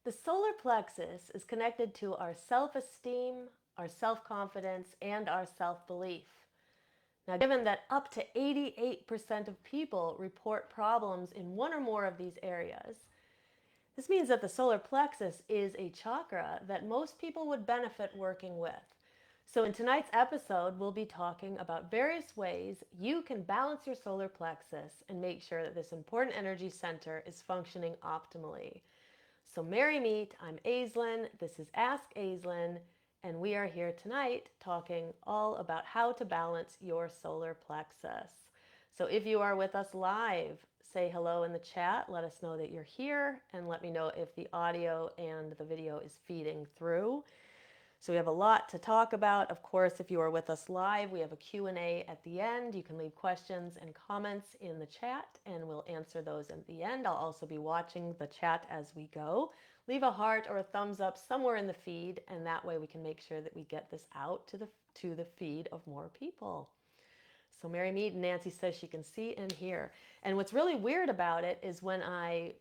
The solar plexus is connected to our self-esteem, our self-confidence, and our self-belief. Now, given that up to 88% of people report problems in one or more of these areas, this means that the solar plexus is a chakra that most people would benefit working with. So, in tonight's episode, we'll be talking about various ways you can balance your solar plexus and make sure that this important energy center is functioning optimally. So, merry meet, I'm Aislin. This is Ask Aislin, and we are here tonight talking all about how to balance your solar plexus. So, if you are with us live, say hello in the chat. Let us know that you're here, and let me know if the audio and the video is feeding through. So we have a lot to talk about. Of course, if you are with us live, we have a Q&A at the end. You can leave questions and comments in the chat and we'll answer those at the end. I'll also be watching the chat as we go. Leave a heart or a thumbs up somewhere in the feed, and that way we can make sure that we get this out to the feed of more people. So Mary Mead and Nancy says she can see and hear. And what's really weird about it is when I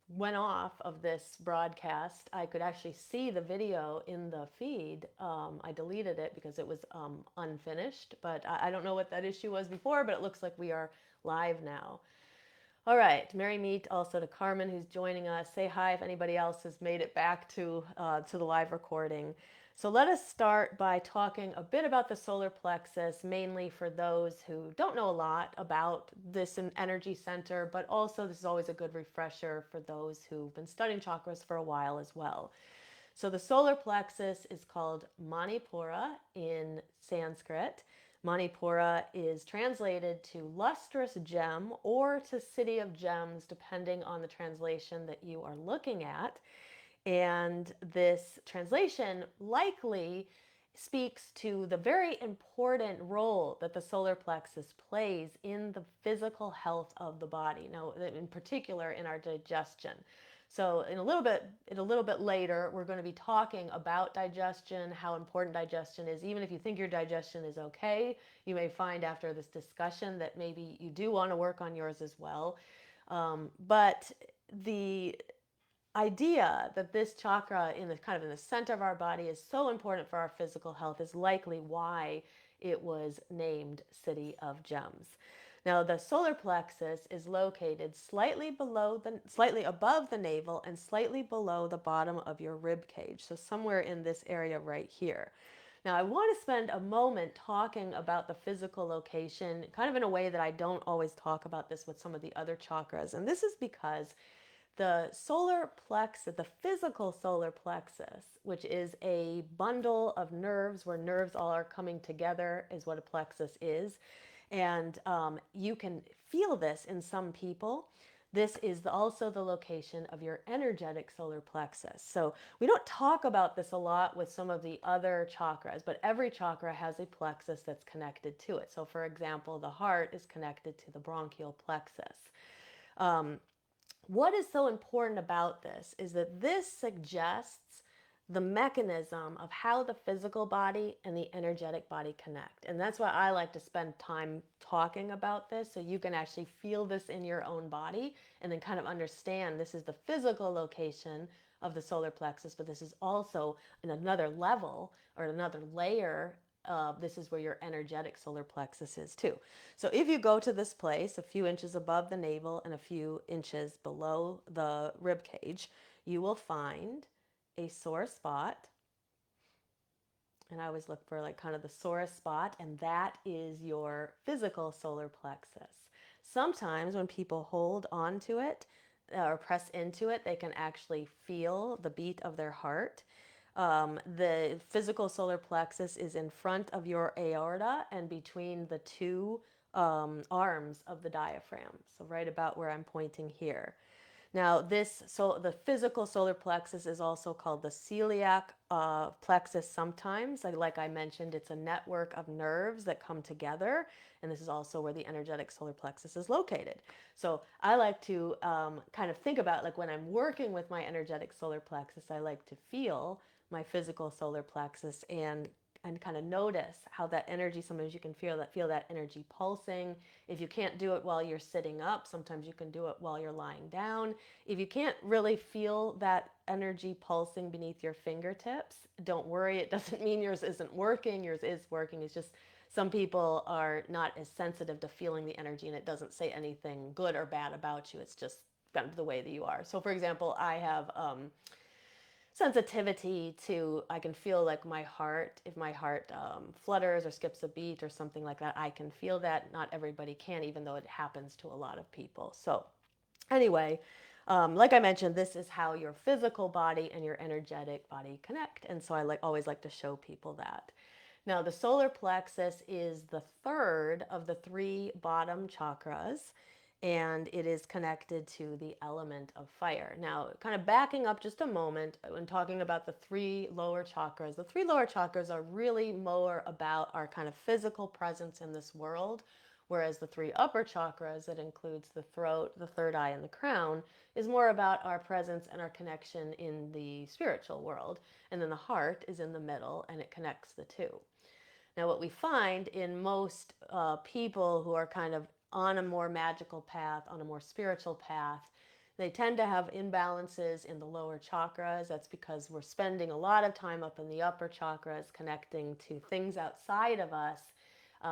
went off of this broadcast, I could actually see the video in the feed. I deleted it because it was unfinished, but I don't know what that issue was before, but it looks like we are live now. All right, Mary Meet, also to Carmen who's joining us. Say hi if anybody else has made it back to the live recording. So let us start by talking a bit about the solar plexus, mainly for those who don't know a lot about this energy center, but also this is always a good refresher for those who've been studying chakras for a while as well. So the solar plexus is called Manipura in Sanskrit. Manipura is translated to lustrous gem or to city of gems, depending on the translation that you are looking at. And this translation likely speaks to the very important role that the solar plexus plays in the physical health of the body. Now, in particular, in our digestion. So, in a little bit later, we're going to be talking about digestion, how important digestion is. Even if you think your digestion is okay, you may find after this discussion that maybe you do want to work on yours as well. But the idea that this chakra in the kind of in the center of our body is so important for our physical health is likely why it was named City of Gems. Now, the solar plexus is located slightly above the navel and slightly below the bottom of your rib cage. So somewhere in this area right here. Now, I want to spend a moment talking about the physical location, kind of in a way that I don't always talk about this with some of the other chakras. And this is because the solar plexus, the physical solar plexus, which is a bundle of nerves where nerves all are coming together, is what a plexus is. And you can feel this in some people. This is also the location of your energetic solar plexus. So we don't talk about this a lot with some of the other chakras, but every chakra has a plexus that's connected to it. So for example, the heart is connected to the bronchial plexus. What is so important about this is that this suggests the mechanism of how the physical body and the energetic body connect. And that's why I like to spend time talking about this so you can actually feel this in your own body and then kind of understand this is the physical location of the solar plexus, but this is also in another level or another layer. This is where your energetic solar plexus is too. So if you go to this place a few inches above the navel and a few inches below the rib cage, you will find a sore spot. And I always look for like kind of the sorest spot, and that is your physical solar plexus. Sometimes when people hold on to it or press into it, they can actually feel the beat of their heart. The physical solar plexus is in front of your aorta and between the two arms of the diaphragm. So right about where I'm pointing here. Now, the physical solar plexus is also called the celiac plexus sometimes. Like I mentioned, it's a network of nerves that come together, and this is also where the energetic solar plexus is located. So I like to kind of think about like when I'm working with my energetic solar plexus, I like to feel my physical solar plexus and and kind of notice how that energy, sometimes you can feel that energy pulsing. If you can't do it while you're sitting up, sometimes you can do it while you're lying down. If you can't really feel that energy pulsing beneath your fingertips, don't worry. It doesn't mean yours isn't working. Yours is working. It's just some people are not as sensitive to feeling the energy, and it doesn't say anything good or bad about you. It's just kind of the way that you are. So for example, I have sensitivity to, I can feel like my heart, if my heart flutters or skips a beat or something like that, I can feel that. Not everybody can, even though it happens to a lot of people. So anyway, like I mentioned, this is how your physical body and your energetic body connect. And so I always like to show people that. Now, the solar plexus is the third of the three bottom chakras, and it is connected to the element of fire. Now, kind of backing up just a moment, when talking about the three lower chakras are really more about our kind of physical presence in this world, whereas the three upper chakras, that includes the throat, the third eye, and the crown, is more about our presence and our connection in the spiritual world. And then the heart is in the middle, and it connects the two. Now, what we find in most people who are kind of on a more magical path, on a more spiritual path, they tend to have imbalances in the lower chakras. That's because we're spending a lot of time up in the upper chakras connecting to things outside of us.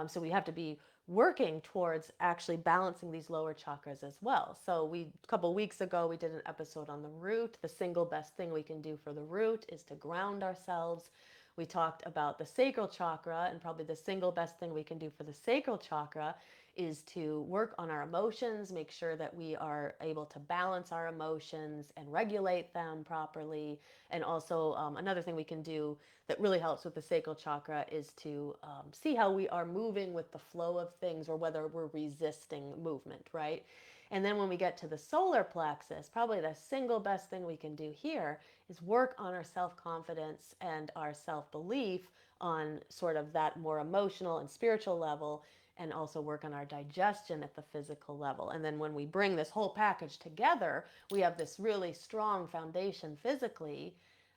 So we have to be working towards actually balancing these lower chakras as well. So a couple weeks ago, we did an episode on the root. The single best thing we can do for the root is to ground ourselves. We talked about the sacral chakra, and probably the single best thing we can do for the sacral chakra is to work on our emotions, make sure that we are able to balance our emotions and regulate them properly. And also another thing we can do that really helps with the sacral chakra is to see how we are moving with the flow of things, or whether we're resisting movement, right? And then when we get to the solar plexus, probably the single best thing we can do here is work on our self-confidence and our self-belief on sort of that more emotional and spiritual level, and also work on our digestion at the physical level. And then when we bring this whole package together, we have this really strong foundation physically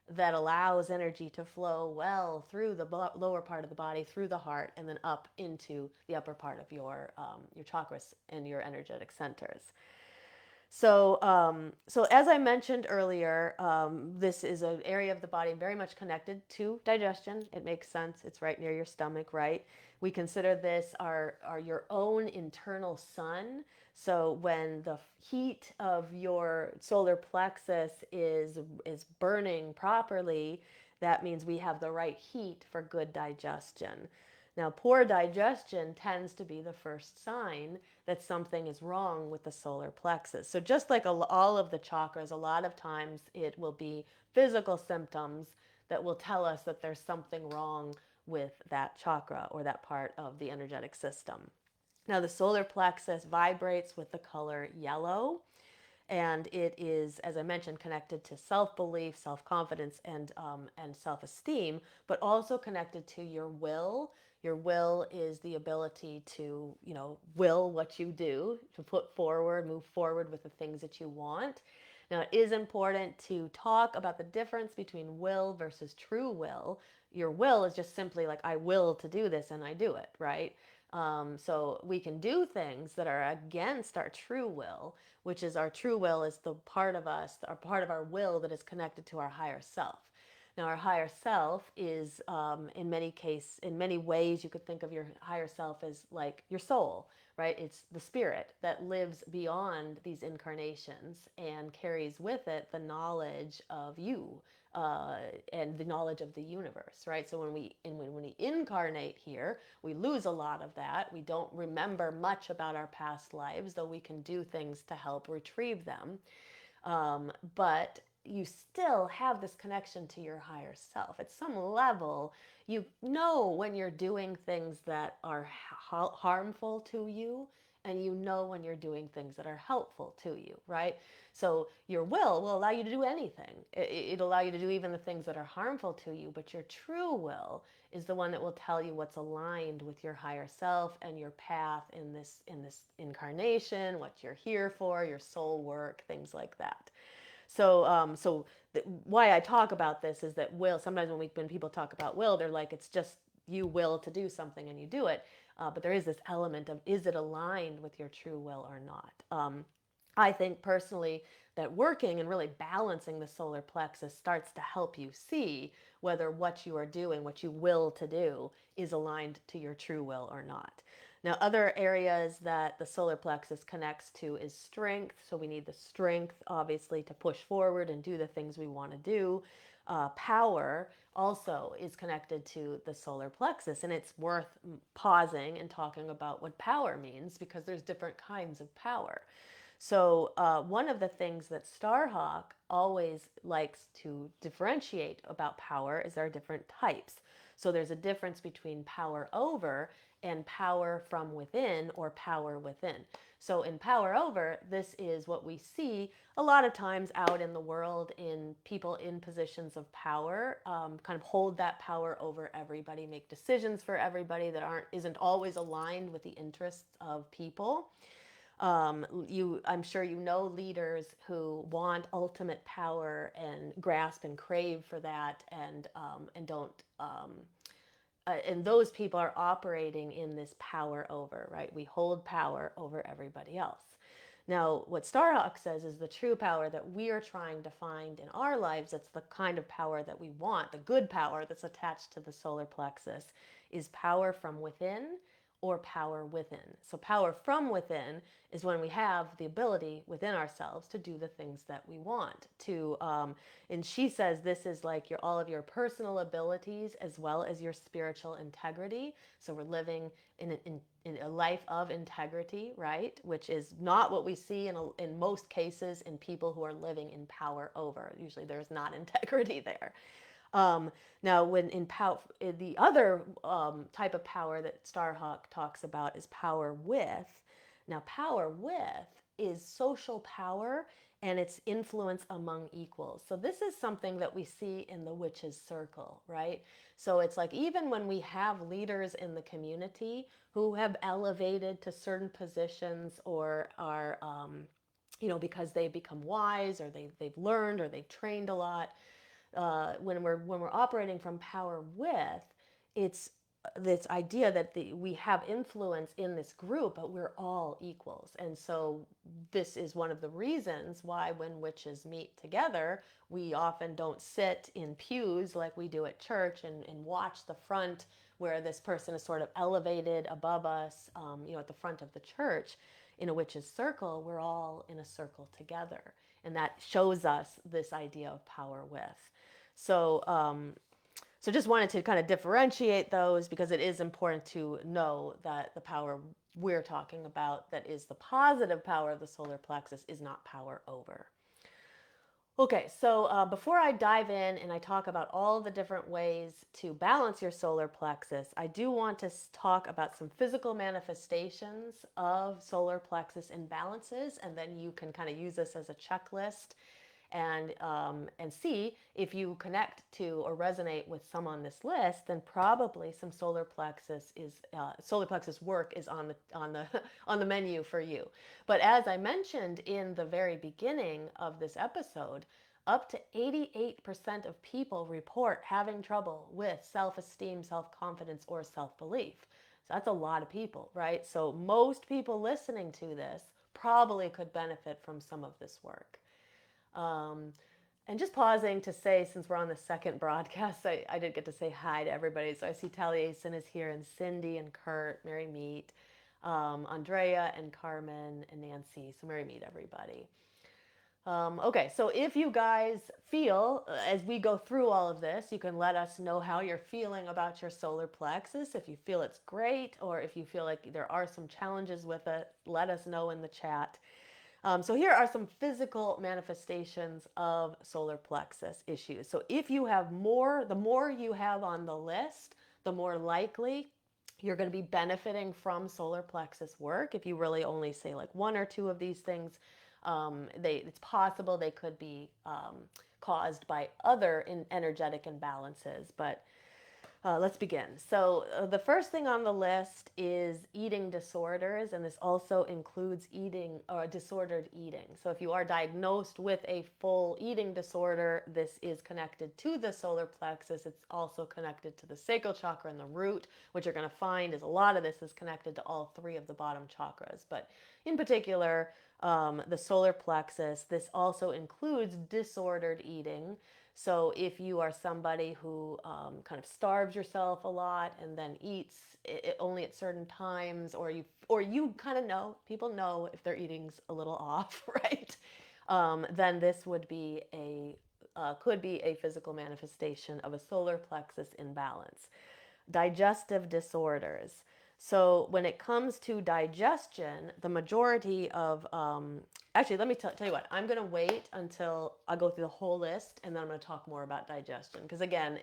that allows energy to flow well through the lower part of the body, through the heart, and then up into the upper part of your chakras and your energetic centers. So as I mentioned earlier, this is an area of the body very much connected to digestion. It makes sense. It's right near your stomach, right? We consider this your own internal sun. So when the heat of your solar plexus is burning properly, that means we have the right heat for good digestion. Now, poor digestion tends to be the first sign that something is wrong with the solar plexus. So just like all of the chakras, a lot of times it will be physical symptoms that will tell us that there's something wrong with that chakra or that part of the energetic system. Now, the solar plexus vibrates with the color yellow, and it is, as I mentioned, connected to self-belief, self-confidence, and self-esteem, but also connected to your will. Your will is the ability to, will what you do, to move forward with the things that you want. Now, it is important to talk about the difference between will versus true will. Your will is just simply like, I will to do this, and I do it, right? So we can do things that are against our true will, which is our true will is the part of us, or part of our will that is connected to our higher self. Now, our higher self is, in many ways, you could think of your higher self as like your soul, right? It's the spirit that lives beyond these incarnations and carries with it the knowledge of you, and the knowledge of the universe, right? So when we incarnate here, we lose a lot of that. We don't remember much about our past lives, though we can do things to help retrieve them. But you still have this connection to your higher self. At some level, you know when you're doing things that are harmful to you, and you know when you're doing things that are helpful to you, right? So your will allow you to do anything. It'll allow you to do even the things that are harmful to you, but your true will is the one that will tell you what's aligned with your higher self and your path in this incarnation, what you're here for, your soul work, things like that. Why I talk about this is that will, sometimes when people talk about will, they're like, it's just you will to do something and you do it. But there is this element of, is it aligned with your true will or not? I think personally that working and really balancing the solar plexus starts to help you see whether what you are doing, what you will to do, is aligned to your true will or not. Now, other areas that the solar plexus connects to is strength. So we need the strength, obviously, to push forward and do the things we want to do. Power also is connected to the solar plexus, and it's worth pausing and talking about what power means, because there's different kinds of power. So one of the things that Starhawk always likes to differentiate about power is there are different types. So there's a difference between power over and power from within, or power within. So in power over, this is what we see a lot of times out in the world, in people in positions of power, kind of hold that power over everybody, make decisions for everybody that isn't always aligned with the interests of people. I'm sure you know leaders who want ultimate power and grasp and crave for that, and don't. And those people are operating in this power over, right? We hold power over everybody else. Now, what Starhawk says is the true power that we are trying to find in our lives, that's the kind of power that we want, the good power that's attached to the solar plexus, is power from within or power within. So power from within is when we have the ability within ourselves to do the things that we want to. And she says this is like all of your personal abilities as well as your spiritual integrity. So we're living in a life of integrity, right? Which is not what we see in most cases in people who are living in power over. Usually there's not integrity there. Now, when the other type of power that Starhawk talks about is power with. Now, power with is social power and its influence among equals. So this is something that we see in the witches' circle, right? So it's like even when we have leaders in the community who have elevated to certain positions, or are, because they've become wise, or they've learned, or they've trained a lot, when we're operating from power with, it's this idea that we have influence in this group, but we're all equals. And so this is one of the reasons why when witches meet together, we often don't sit in pews like we do at church and watch the front where this person is sort of elevated above us, at the front of the church. In a witch's circle, we're all in a circle together. And that shows us this idea of power with. So just wanted to kind of differentiate those, because it is important to know that the power we're talking about, that is the positive power of the solar plexus, is not power over. Okay, so before I dive in and I talk about all the different ways to balance your solar plexus, I do want to talk about some physical manifestations of solar plexus imbalances, and then you can kind of use this as a checklist and see if you connect to or resonate with some on this list. Then probably some solar plexus work is on the on the menu for you. But as I mentioned in the very beginning of this episode, up to 88% of people report having trouble with self-esteem, self-confidence, or self-belief. So that's a lot of people, right? So most people listening to this probably could benefit from some of this work. And just pausing to say, since we're on the second broadcast, I did get to say hi to everybody. So I see Aislin is here, and Cindy and Kurt, Mary Meet, Andrea and Carmen and Nancy. So Mary Meet, everybody. Okay, so if you guys feel, as we go through all of this, you can let us know how you're feeling about your solar plexus. If you feel it's great, or if you feel like there are some challenges with it, let us know in the chat. So here are some physical manifestations of solar plexus issues. So if you have more, the more you have on the list, the more likely you're going to be benefiting from solar plexus work. If you really only say like one or two of these things, it's possible they could be caused by other energetic imbalances. But Let's begin. So, the first thing on the list is eating disorders, and this also includes eating or disordered eating. So, if you are diagnosed with a full eating disorder, this is connected to the solar plexus. It's also connected to the sacral chakra and the root. What you're going to find is a lot of this is connected to all three of the bottom chakras, but in particular, the solar plexus. This also includes disordered eating. So if you are somebody who kind of starves yourself a lot and then eats only at certain times, or you kind of know, people know if their eating's a little off, right? Then this would be could be a physical manifestation of a solar plexus imbalance. Digestive disorders. So when it comes to digestion, the majority of actually, let me tell you what, I'm going to wait until I go through the whole list, and then I'm going to talk more about digestion. Because again,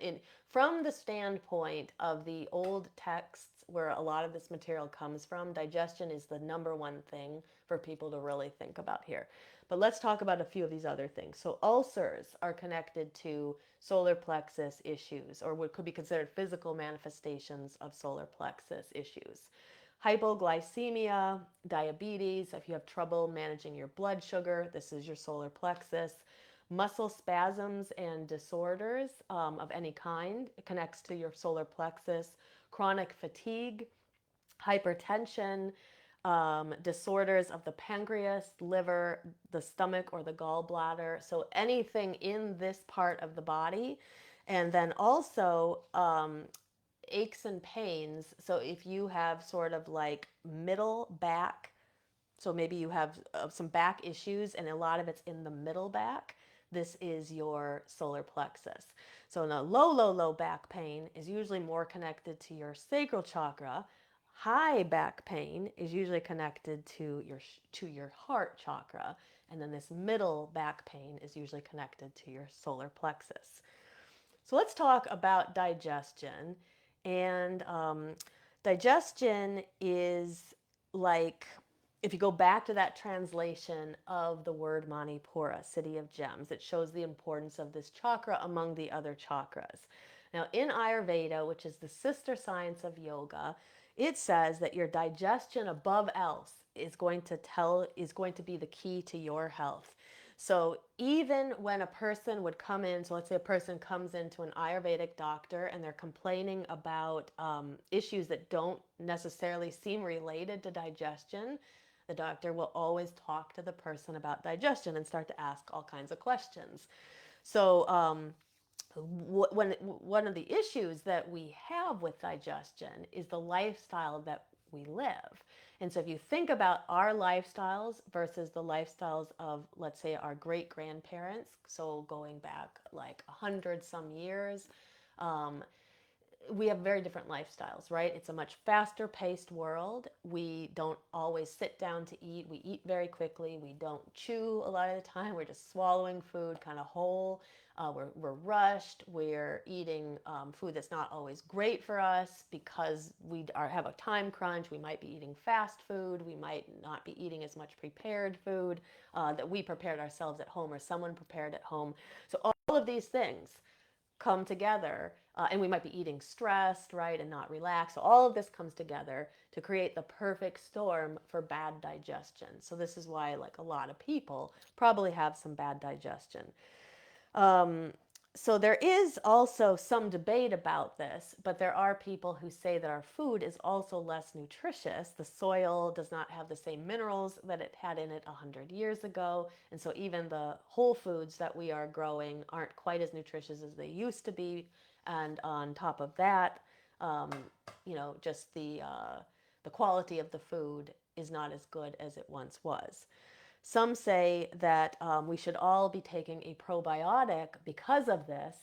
from the standpoint of the old texts where a lot of this material comes from, digestion is the number one thing for people to really think about here. But let's talk about a few of these other things. So ulcers are connected to solar plexus issues, or what could be considered physical manifestations of solar plexus issues. Hypoglycemia, diabetes, if you have trouble managing your blood sugar, this is your solar plexus. Muscle spasms and disorders of any kind, it connects to your solar plexus. Chronic fatigue, hypertension, disorders of the pancreas, liver, the stomach, or the gallbladder. So anything in this part of the body. And then also aches and pains. So if you have sort of like middle back, so maybe you have some back issues and a lot of it's in the middle back, this is your solar plexus. So now low back pain is usually more connected to your sacral chakra. High back pain is usually connected to your heart chakra, and then this middle back pain is usually connected to your solar plexus. So let's talk about digestion. And digestion is like, if you go back to that translation of the word Manipura, city of gems, it shows the importance of this chakra among the other chakras. Now, in Ayurveda, which is the sister science of yoga, it says that your digestion above else is going to be the key to your health. So even when a person would come in, so let's say a person comes into an Ayurvedic doctor and they're complaining about issues that don't necessarily seem related to digestion, the doctor will always talk to the person about digestion and start to ask all kinds of questions. So one of the issues that we have with digestion is the lifestyle that we live. And so if you think about our lifestyles versus the lifestyles of, let's say, our great grandparents, so going back like 100 some years, we have very different lifestyles, right? It's a much faster paced world. We don't always sit down to eat. We eat very quickly. We don't chew a lot of the time. We're just swallowing food kind of whole. We're rushed. We're eating food that's not always great for us because have a time crunch. We might be eating fast food. We might not be eating as much prepared food that we prepared ourselves at home or someone prepared at home. So all of these things come together, and we might be eating stressed, right, and not relaxed. So all of this comes together to create the perfect storm for bad digestion. So this is why, like, a lot of people probably have some bad digestion. So there is also some debate about this, but there are people who say that our food is also less nutritious. The soil does not have the same minerals that it had in it 100 years ago, and so even the whole foods that we are growing aren't quite as nutritious as they used to be. And on top of that, just the quality of the food is not as good as it once was. Some say that we should all be taking a probiotic because of this.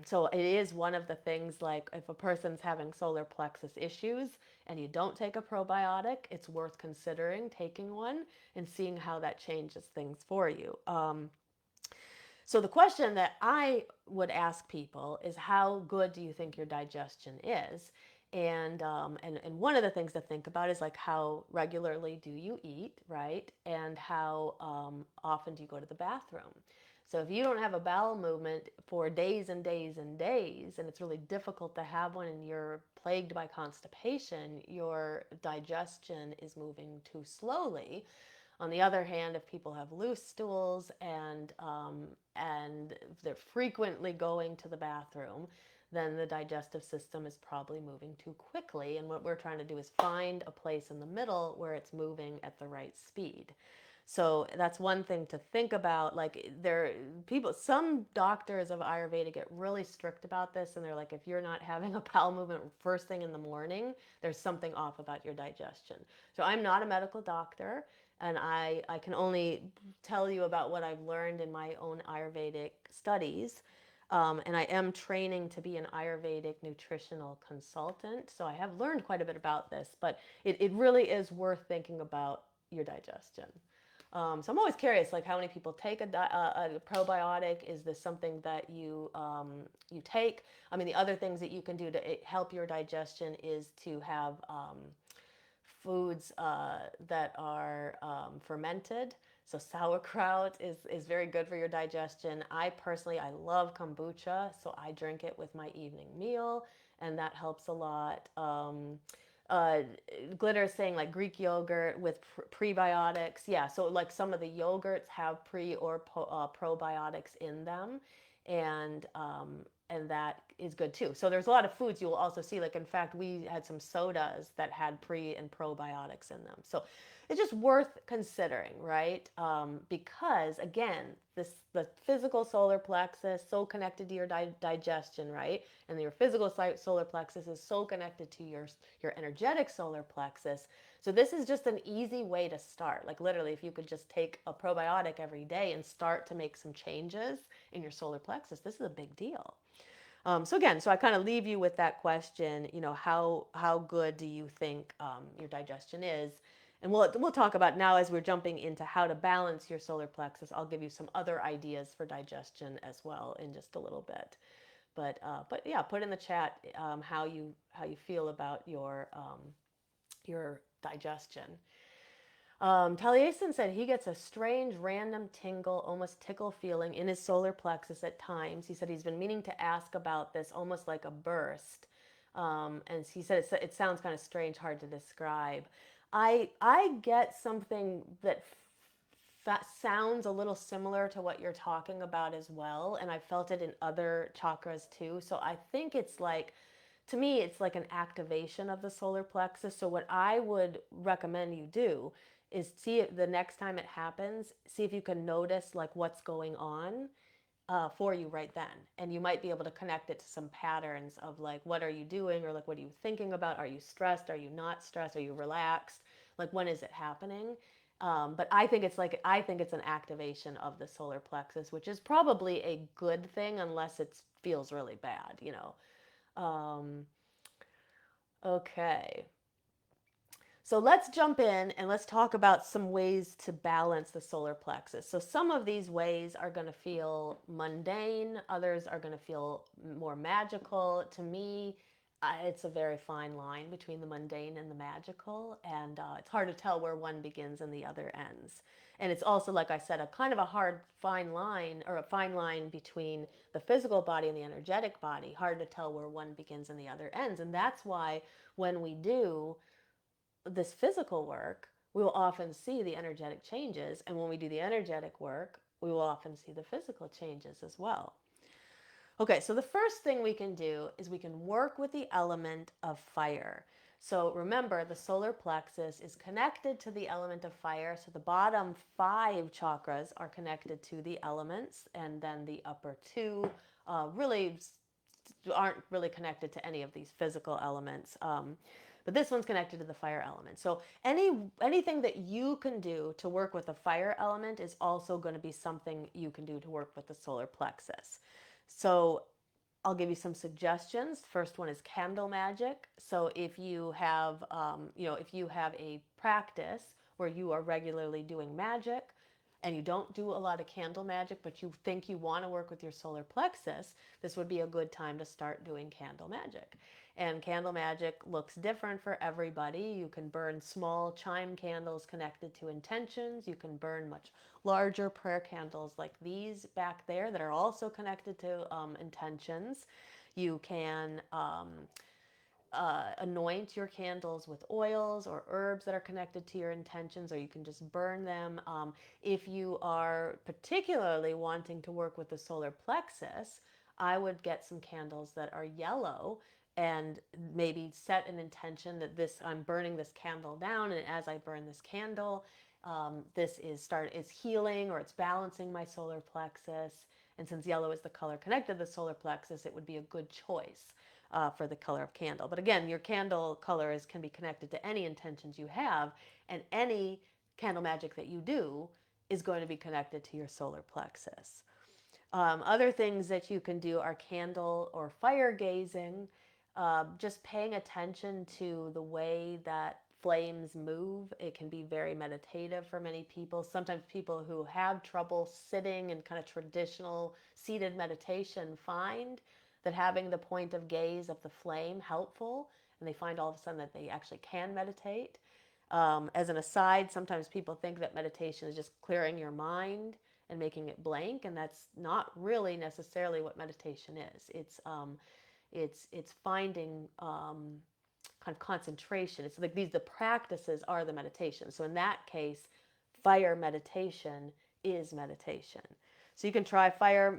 So it is one of the things, like if a person's having solar plexus issues and you don't take a probiotic, it's worth considering taking one and seeing how that changes things for you. So the question that I would ask people is, how good do you think your digestion is? And one of the things to think about is, like, how regularly do you eat, right? And how often do you go to the bathroom? So if you don't have a bowel movement for days and days and days, and it's really difficult to have one and you're plagued by constipation, your digestion is moving too slowly. On the other hand, if people have loose stools and they're frequently going to the bathroom, then the digestive system is probably moving too quickly. And what we're trying to do is find a place in the middle where it's moving at the right speed. So that's one thing to think about. Like some doctors of Ayurveda get really strict about this, and they're like, if you're not having a bowel movement first thing in the morning, there's something off about your digestion. So I'm not a medical doctor, and I can only tell you about what I've learned in my own Ayurvedic studies. And I am training to be an Ayurvedic nutritional consultant. So I have learned quite a bit about this, but it really is worth thinking about your digestion. So I'm always curious, like how many people take a probiotic? Is this something that you take? I mean, the other things that you can do to help your digestion is to have foods that are fermented. So sauerkraut is very good for your digestion. I love kombucha, so I drink it with my evening meal, and that helps a lot. Uh, Glitter is saying like Greek yogurt with prebiotics. Yeah, so like some of the yogurts have pre or probiotics in them, and and that is good too. So there's a lot of foods you will also see. Like in fact, we had some sodas that had pre and probiotics in them. So it's just worth considering, right? Because again, the physical solar plexus so connected to your digestion, right? And your physical solar plexus is so connected to your energetic solar plexus. So this is just an easy way to start. Like literally, if you could just take a probiotic every day and start to make some changes in your solar plexus, this is a big deal. So I kind of leave you with that question. You know, how good do you think your digestion is? And we'll talk about now as we're jumping into how to balance your solar plexus. I'll give you some other ideas for digestion as well in just a little bit. But yeah, put in the chat how you feel about your digestion. Taliesin said he gets a strange, random tingle, almost tickle feeling in his solar plexus at times. He said he's been meaning to ask about this, almost like a burst. And he said it sounds kind of strange, hard to describe. I get something that sounds a little similar to what you're talking about as well, and I felt it in other chakras too. So I think it's like, to me, it's like an activation of the solar plexus. So what I would recommend you do is see it the next time it happens, see if you can notice like what's going on for you right then. And you might be able to connect it to some patterns of like, what are you doing? Or like, what are you thinking about? Are you stressed? Are you not stressed? Are you relaxed? Like, when is it happening? But I think it's an activation of the solar plexus, which is probably a good thing unless it feels really bad, you know. Okay. So let's jump in and let's talk about some ways to balance the solar plexus. So some of these ways are going to feel mundane, others are going to feel more magical. To me, it's a very fine line between the mundane and the magical, and it's hard to tell where one begins and the other ends. And it's also, like I said, a kind of a hard fine line, or a fine line between the physical body and the energetic body, hard to tell where one begins and the other ends. And that's why when we do this physical work, we will often see the energetic changes. And when we do the energetic work, we will often see the physical changes as well. Okay, so the first thing we can do is we can work with the element of fire. So remember, the solar plexus is connected to the element of fire. So the bottom 5 chakras are connected to the elements, and then the upper 2 really aren't really connected to any of these physical elements. But this one's connected to the fire element. So anything that you can do to work with the fire element is also going to be something you can do to work with the solar plexus. So I'll give you some suggestions. First one is candle magic. So if you have, if you have a practice where you are regularly doing magic, and you don't do a lot of candle magic, but you think you want to work with your solar plexus, this would be a good time to start doing candle magic. And candle magic looks different for everybody. You can burn small chime candles connected to intentions. You can burn much larger prayer candles like these back there that are also connected to intentions. You can anoint your candles with oils or herbs that are connected to your intentions, or you can just burn them. If you are particularly wanting to work with the solar plexus, I would get some candles that are yellow and maybe set an intention that I'm burning this candle down, and as I burn this candle, this is healing, or it's balancing my solar plexus. And since yellow is the color connected to the solar plexus, it would be a good choice for the color of candle. But again, your candle colors can be connected to any intentions you have, and any candle magic that you do is going to be connected to your solar plexus. Other things that you can do are candle or fire gazing, just paying attention to the way that flames move. It can be very meditative for many people. Sometimes people who have trouble sitting in kind of traditional seated meditation find that having the point of gaze of the flame helpful, and they find all of a sudden that they actually can meditate. As an aside, sometimes people think that meditation is just clearing your mind and making it blank, and that's not really necessarily what meditation is. It's finding kind of concentration. It's like the practices are the meditation. So in that case, fire meditation is meditation. So you can try fire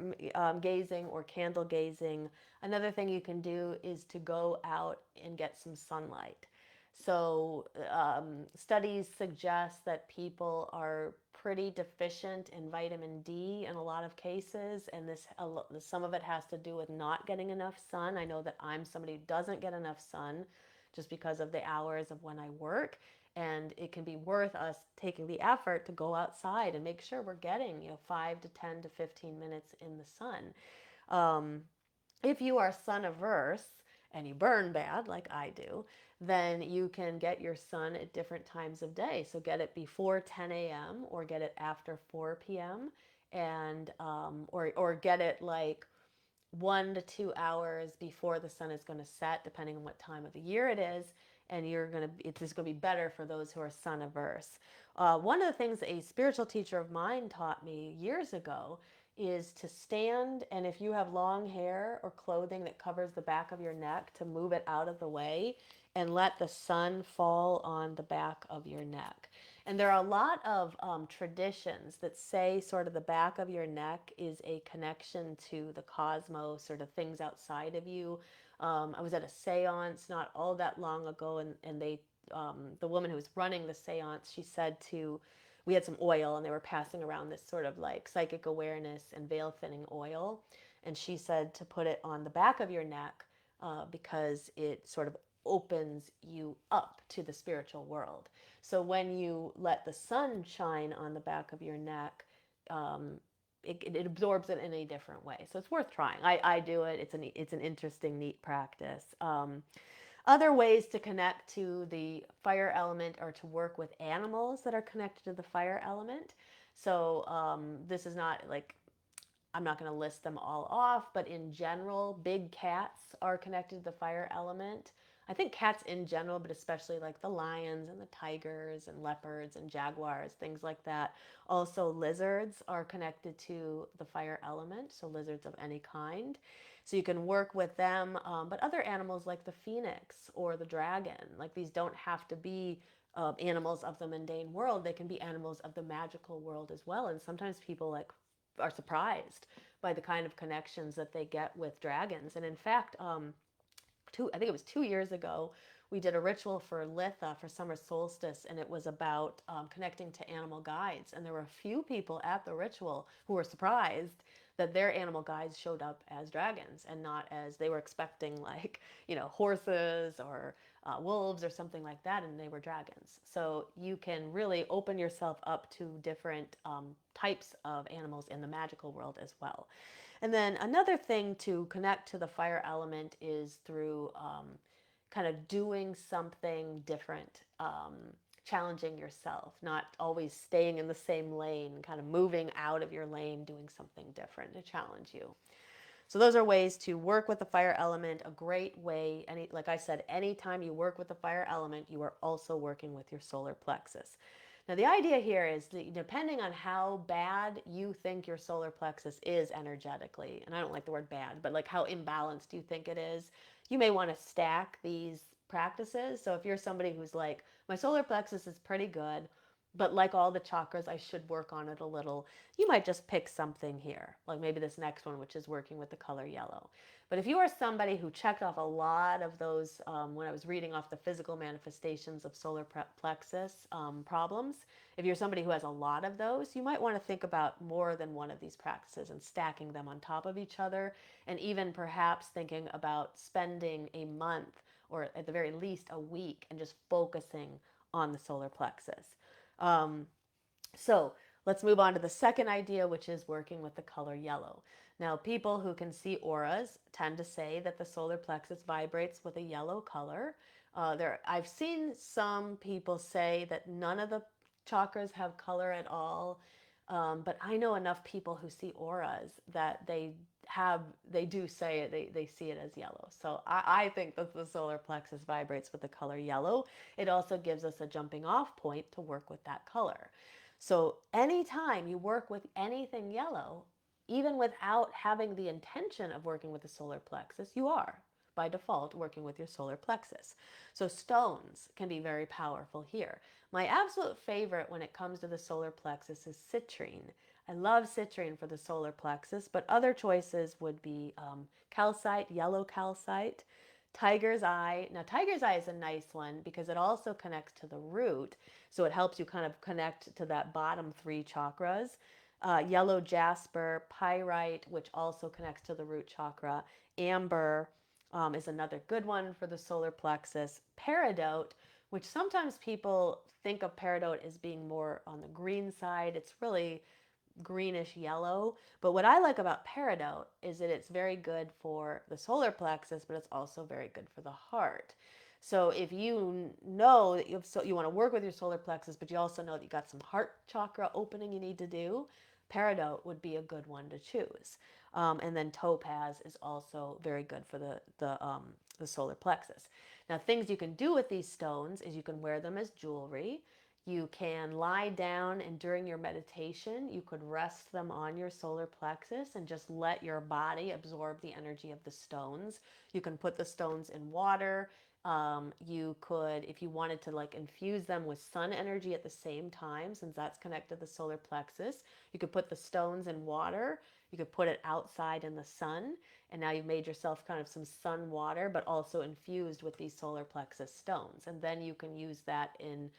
gazing or candle gazing. Another thing you can do is to go out and get some sunlight. So studies suggest that people are pretty deficient in vitamin D in a lot of cases, and some of it has to do with not getting enough sun. I know that I'm somebody who doesn't get enough sun just because of the hours of when I work, and it can be worth us taking the effort to go outside and make sure we're getting 5 to 10 to 15 minutes in the sun. If you are sun averse and you burn bad like I do, then you can get your sun at different times of day. So get it before 10 a.m. or get it after 4 p.m. and or get it like 1 to 2 hours before the sun is going to set, depending on what time of the year it is. And it's going to be better for those who are sun averse. One of the things a spiritual teacher of mine taught me years ago is to stand, and if you have long hair or clothing that covers the back of your neck, to move it out of the way and let the sun fall on the back of your neck. And there are a lot of traditions that say sort of the back of your neck is a connection to the cosmos or to things outside of you. I was at a seance not all that long ago, and the woman who was running the seance, she said we had some oil, and they were passing around this sort of like psychic awareness and veil thinning oil. And she said to put it on the back of your neck because it sort of opens you up to the spiritual world. So when you let the sun shine on the back of your neck, it absorbs it in a different way. So it's worth trying. I do it. It's an interesting, neat practice. Other ways to connect to the fire element are to work with animals that are connected to the fire element. So this is not like, I'm not going to list them all off, but in general, big cats are connected to the fire element. I think cats in general, but especially like the lions and the tigers and leopards and jaguars, things like that. Also, lizards are connected to the fire element, so lizards of any kind. So you can work with them, but other animals like the phoenix or the dragon, like these don't have to be animals of the mundane world. They can be animals of the magical world as well. And sometimes people are surprised by the kind of connections that they get with dragons. And in fact, I think it was 2 years ago, we did a ritual for Litha for summer solstice, and it was about connecting to animal guides. And there were a few people at the ritual who were surprised that their animal guides showed up as dragons and not as they were expecting, like, horses or wolves or something like that, and they were dragons. So you can really open yourself up to different types of animals in the magical world as well. And then another thing to connect to the fire element is through kind of doing something different. challenging yourself, not always staying in the same lane, kind of moving out of your lane, doing something different to challenge you. So those are ways to work with the fire element. A great way, like I said, anytime you work with the fire element, you are also working with your solar plexus. Now, the idea here is that depending on how bad you think your solar plexus is energetically, and I don't like the word bad, but like how imbalanced you think it is, you may want to stack these practices. So if you're somebody who's like, my solar plexus is pretty good, but like all the chakras, I should work on it a little, you might just pick something here, like maybe this next one, which is working with the color yellow. But if you are somebody who checked off a lot of those, when I was reading off the physical manifestations of solar plexus problems, if you're somebody who has a lot of those, you might want to think about more than one of these practices and stacking them on top of each other, and even perhaps thinking about spending a month or at the very least a week and just focusing on the solar plexus. Um, so let's move on to the second idea, which is working with the color yellow. Now, people who can see auras tend to say that the solar plexus vibrates with a yellow color. I've seen some people say that none of the chakras have color at all, but I know enough people who see auras that they do say it, they see it as yellow. So I think that the solar plexus vibrates with the color yellow. It also gives us a jumping off point to work with that color. So anytime you work with anything yellow, even without having the intention of working with the solar plexus, you are by default working with your solar plexus. So stones can be very powerful here. My absolute favorite when it comes to the solar plexus is citrine. I love citrine for the solar plexus, but other choices would be calcite, yellow calcite, tiger's eye. Now, tiger's eye is a nice one because it also connects to the root, so it helps you kind of connect to that bottom three chakras. Yellow jasper, pyrite, which also connects to the root chakra. Amber is another good one for the solar plexus. Peridot, which sometimes people think of peridot as being more on the green side. It's really greenish yellow. But what I like about peridot is that it's very good for the solar plexus, but it's also very good for the heart. So if you know that you want to work with your solar plexus, but you also know that you got some heart chakra opening you need to do, peridot would be a good one to choose. And then topaz is also very good for the solar plexus. Now, things you can do with these stones is you can wear them as jewelry. You can lie down, and during your meditation, you could rest them on your solar plexus and just let your body absorb the energy of the stones. You can put the stones in water. You could, if you wanted to like infuse them with sun energy at the same time, since that's connected to the solar plexus, you could put the stones in water. You could put it outside in the sun, and now you've made yourself kind of some sun water, but also infused with these solar plexus stones. And then you can use that in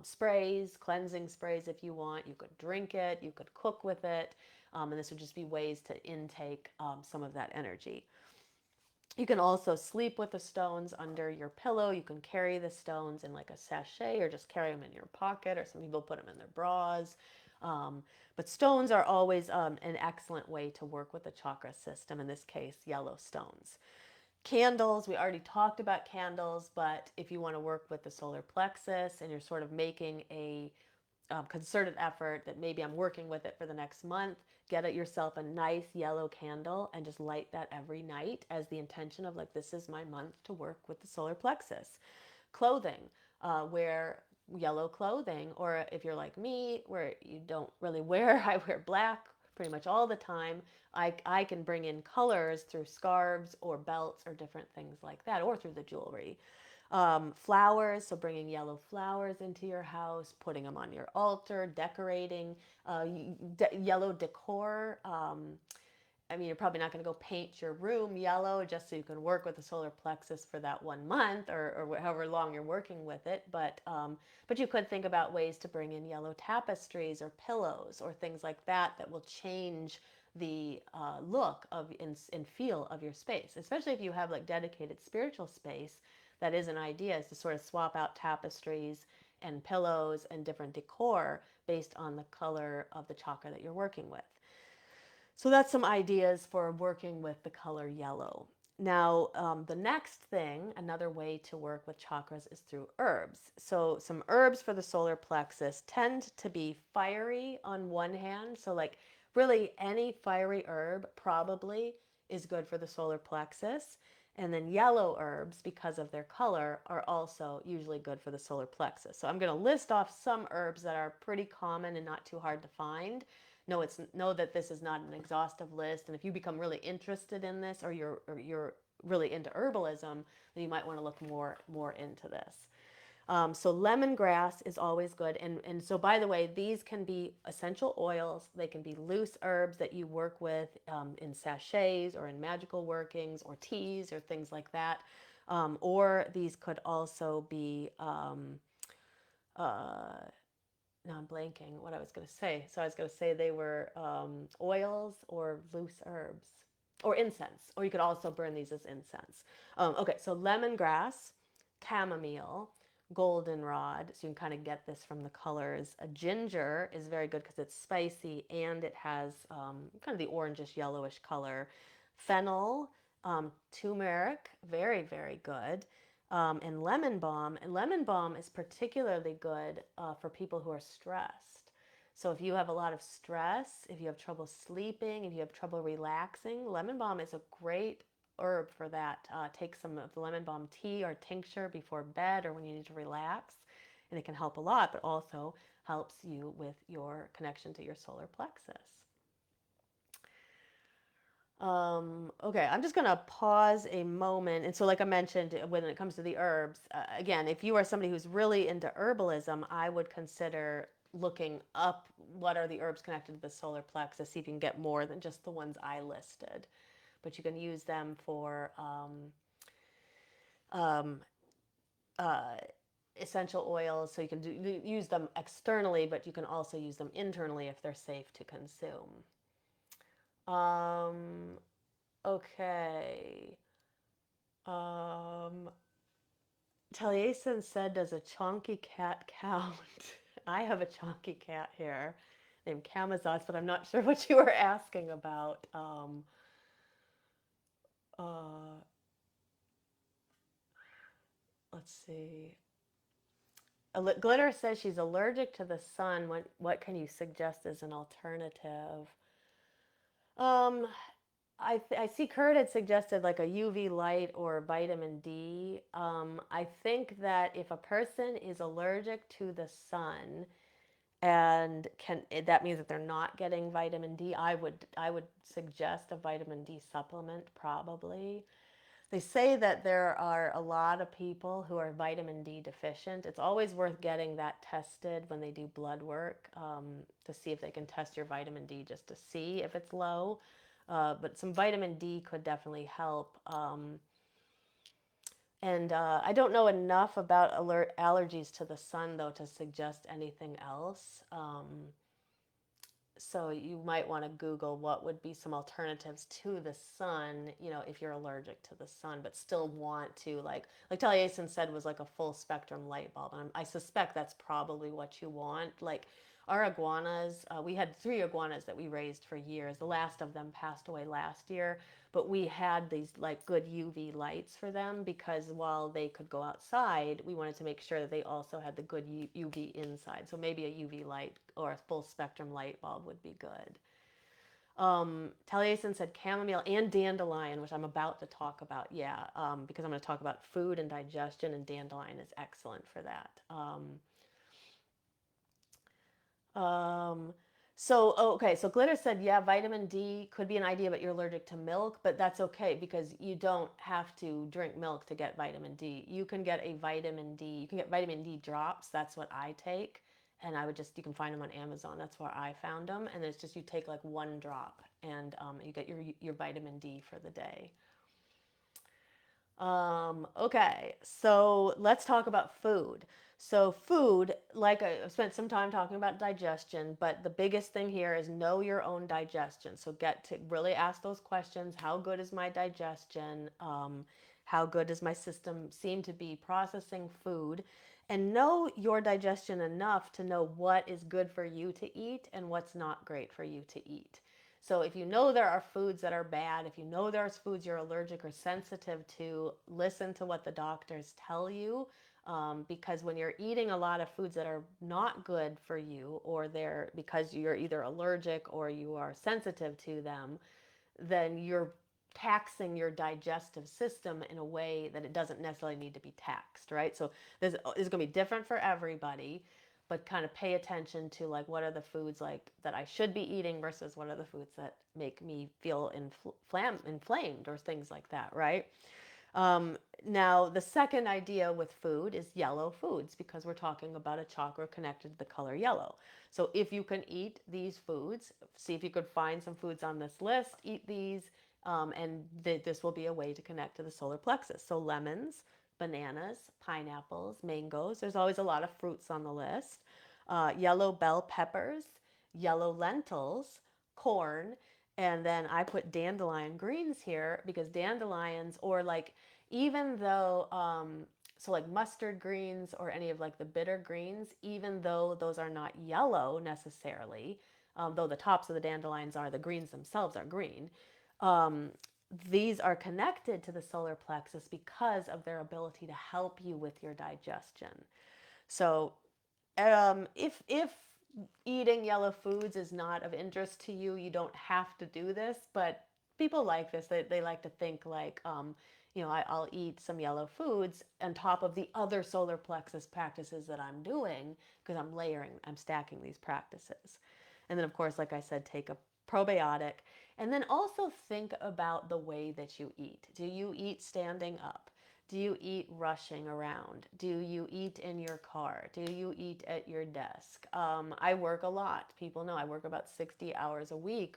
sprays, cleansing sprays if you want. You could drink it, you could cook with it, and this would just be ways to intake some of that energy. You can also sleep with the stones under your pillow. You can carry the stones in like a sachet or just carry them in your pocket, or some people put them in their bras. But stones are always an excellent way to work with the chakra system, in this case, yellow stones. Candles, we already talked about candles, but if you want to work with the solar plexus and you're sort of making a concerted effort that maybe I'm working with it for the next month, get yourself a nice yellow candle and just light that every night as the intention of like, this is my month to work with the solar plexus. Clothing, wear yellow clothing, or if you're like me, where you don't really wear, I wear black pretty much all the time. I can bring in colors through scarves or belts or different things like that, or through the jewelry. Flowers, so bringing yellow flowers into your house, putting them on your altar, decorating, yellow decor. I mean, you're probably not going to go paint your room yellow just so you can work with the solar plexus for that 1 month, or however long you're working with it. But you could think about ways to bring in yellow tapestries or pillows or things like that that will change the look of and feel of your space, especially if you have like dedicated spiritual space. That is an idea, is to sort of swap out tapestries and pillows and different decor based on the color of the chakra that you're working with. So that's some ideas for working with the color yellow. Now, the next thing, another way to work with chakras is through herbs. So, some herbs for the solar plexus tend to be fiery on one hand. So, like, really any fiery herb probably is good for the solar plexus. And then yellow herbs, because of their color, are also usually good for the solar plexus. So, I'm going to list off some herbs that are pretty common and not too hard to find. Know that this is not an exhaustive list, and if you become really interested in this, or you're really into herbalism, then you might want to look more into this. So lemongrass is always good, and so by the way, these can be essential oils. They can be loose herbs that you work with in sachets or in magical workings or teas or things like that. Or these could also be uh, now I'm blanking what I was going to say. So I was going to say they were oils or loose herbs or incense, or you could also burn these as incense. Okay, so lemongrass, chamomile, goldenrod. So you can kind of get this from the colors. A ginger is very good because it's spicy and it has kind of the orangish yellowish color. Fennel, turmeric, very, very good, and lemon balm. And lemon balm is particularly good for people who are stressed. So if you have a lot of stress, if you have trouble sleeping, if you have trouble relaxing, lemon balm is a great herb for that. Take some of the lemon balm tea or tincture before bed or when you need to relax, and it can help a lot, but also helps you with your connection to your solar plexus. Okay, I'm just going to pause a moment. And so, like I mentioned, when it comes to the herbs, again, if you are somebody who's really into herbalism, I would consider looking up what are the herbs connected to the solar plexus, see if you can get more than just the ones I listed. But you can use them for um, uh, essential oils, so you can use them externally, but you can also use them internally if they're safe to consume. Um, okay. Um, Taliesin said, does a chonky cat count? I have a chonky cat here named Camazotz, but I'm not sure what you were asking about. Uh, let's see. Glitter says she's allergic to the sun. What can you suggest as an alternative? Um, I see Kurt had suggested like a UV light or vitamin D. I think that if a person is allergic to the sun and that means that they're not getting vitamin D, I would suggest a vitamin D supplement probably. They say that there are a lot of people who are vitamin D deficient. It's always worth getting that tested when they do blood work to see if they can test your vitamin D just to see if it's low. But some vitamin D could definitely help. And I don't know enough about allergies to the sun, though, to suggest anything else. So you might want to Google what would be some alternatives to the sun, if you're allergic to the sun, but still want to like Taliesin said was like a full spectrum light bulb. And I suspect that's probably what you want. Like our iguanas, we had 3 iguanas that we raised for years. The last of them passed away last year, but we had these like good UV lights for them because while they could go outside, we wanted to make sure that they also had the good UV inside. So maybe a UV light or a full spectrum light bulb would be good. Taliesin said chamomile and dandelion, which I'm about to talk about. Yeah, because I'm going to talk about food and digestion, and dandelion is excellent for that. Um, so Glitter said, yeah, vitamin D could be an idea, but you're allergic to milk, but that's okay because you don't have to drink milk to get vitamin D. You can get you can get vitamin D drops. That's what I take. And you can find them on Amazon. That's where I found them. And it's just, you take like 1 drop and you get your vitamin D for the day. Okay, so let's talk about food. So food, like I spent some time talking about digestion, but the biggest thing here is know your own digestion. So get to really ask those questions. How good is my digestion? How good does my system seem to be processing food? And know your digestion enough to know what is good for you to eat and what's not great for you to eat. So if you know there are foods that are bad, if you know there's foods you're allergic or sensitive to, listen to what the doctors tell you. Because when you're eating a lot of foods that are not good for you, or they're because you're either allergic or you are sensitive to them, then you're taxing your digestive system in a way that it doesn't necessarily need to be taxed, right? So this is going to be different for everybody, but kind of pay attention to like what are the foods like that I should be eating versus what are the foods that make me feel inflamed or things like that, right? Now, the second idea with food is yellow foods, because we're talking about a chakra connected to the color yellow. So if you can eat these foods, see if you could find some foods on this list, eat these, and this will be a way to connect to the solar plexus. So lemons, bananas, pineapples, mangoes. There's always a lot of fruits on the list. Yellow bell peppers, yellow lentils, corn, and then I put dandelion greens here because dandelions, or like, even though, so like mustard greens or any of like the bitter greens, even though those are not yellow necessarily, though the tops of the dandelions are, the greens themselves are green. Um, these are connected to the solar plexus because of their ability to help you with your digestion. So if eating yellow foods is not of interest to you, you don't have to do this. But people like this. They like to think like, I'll eat some yellow foods on top of the other solar plexus practices that I'm doing, because I'm stacking these practices. And then, of course, like I said, take a probiotic. And then also think about the way that you eat. Do you eat standing up? Do you eat rushing around? Do you eat in your car? Do you eat at your desk? I work a lot. People know I work about 60 hours a week,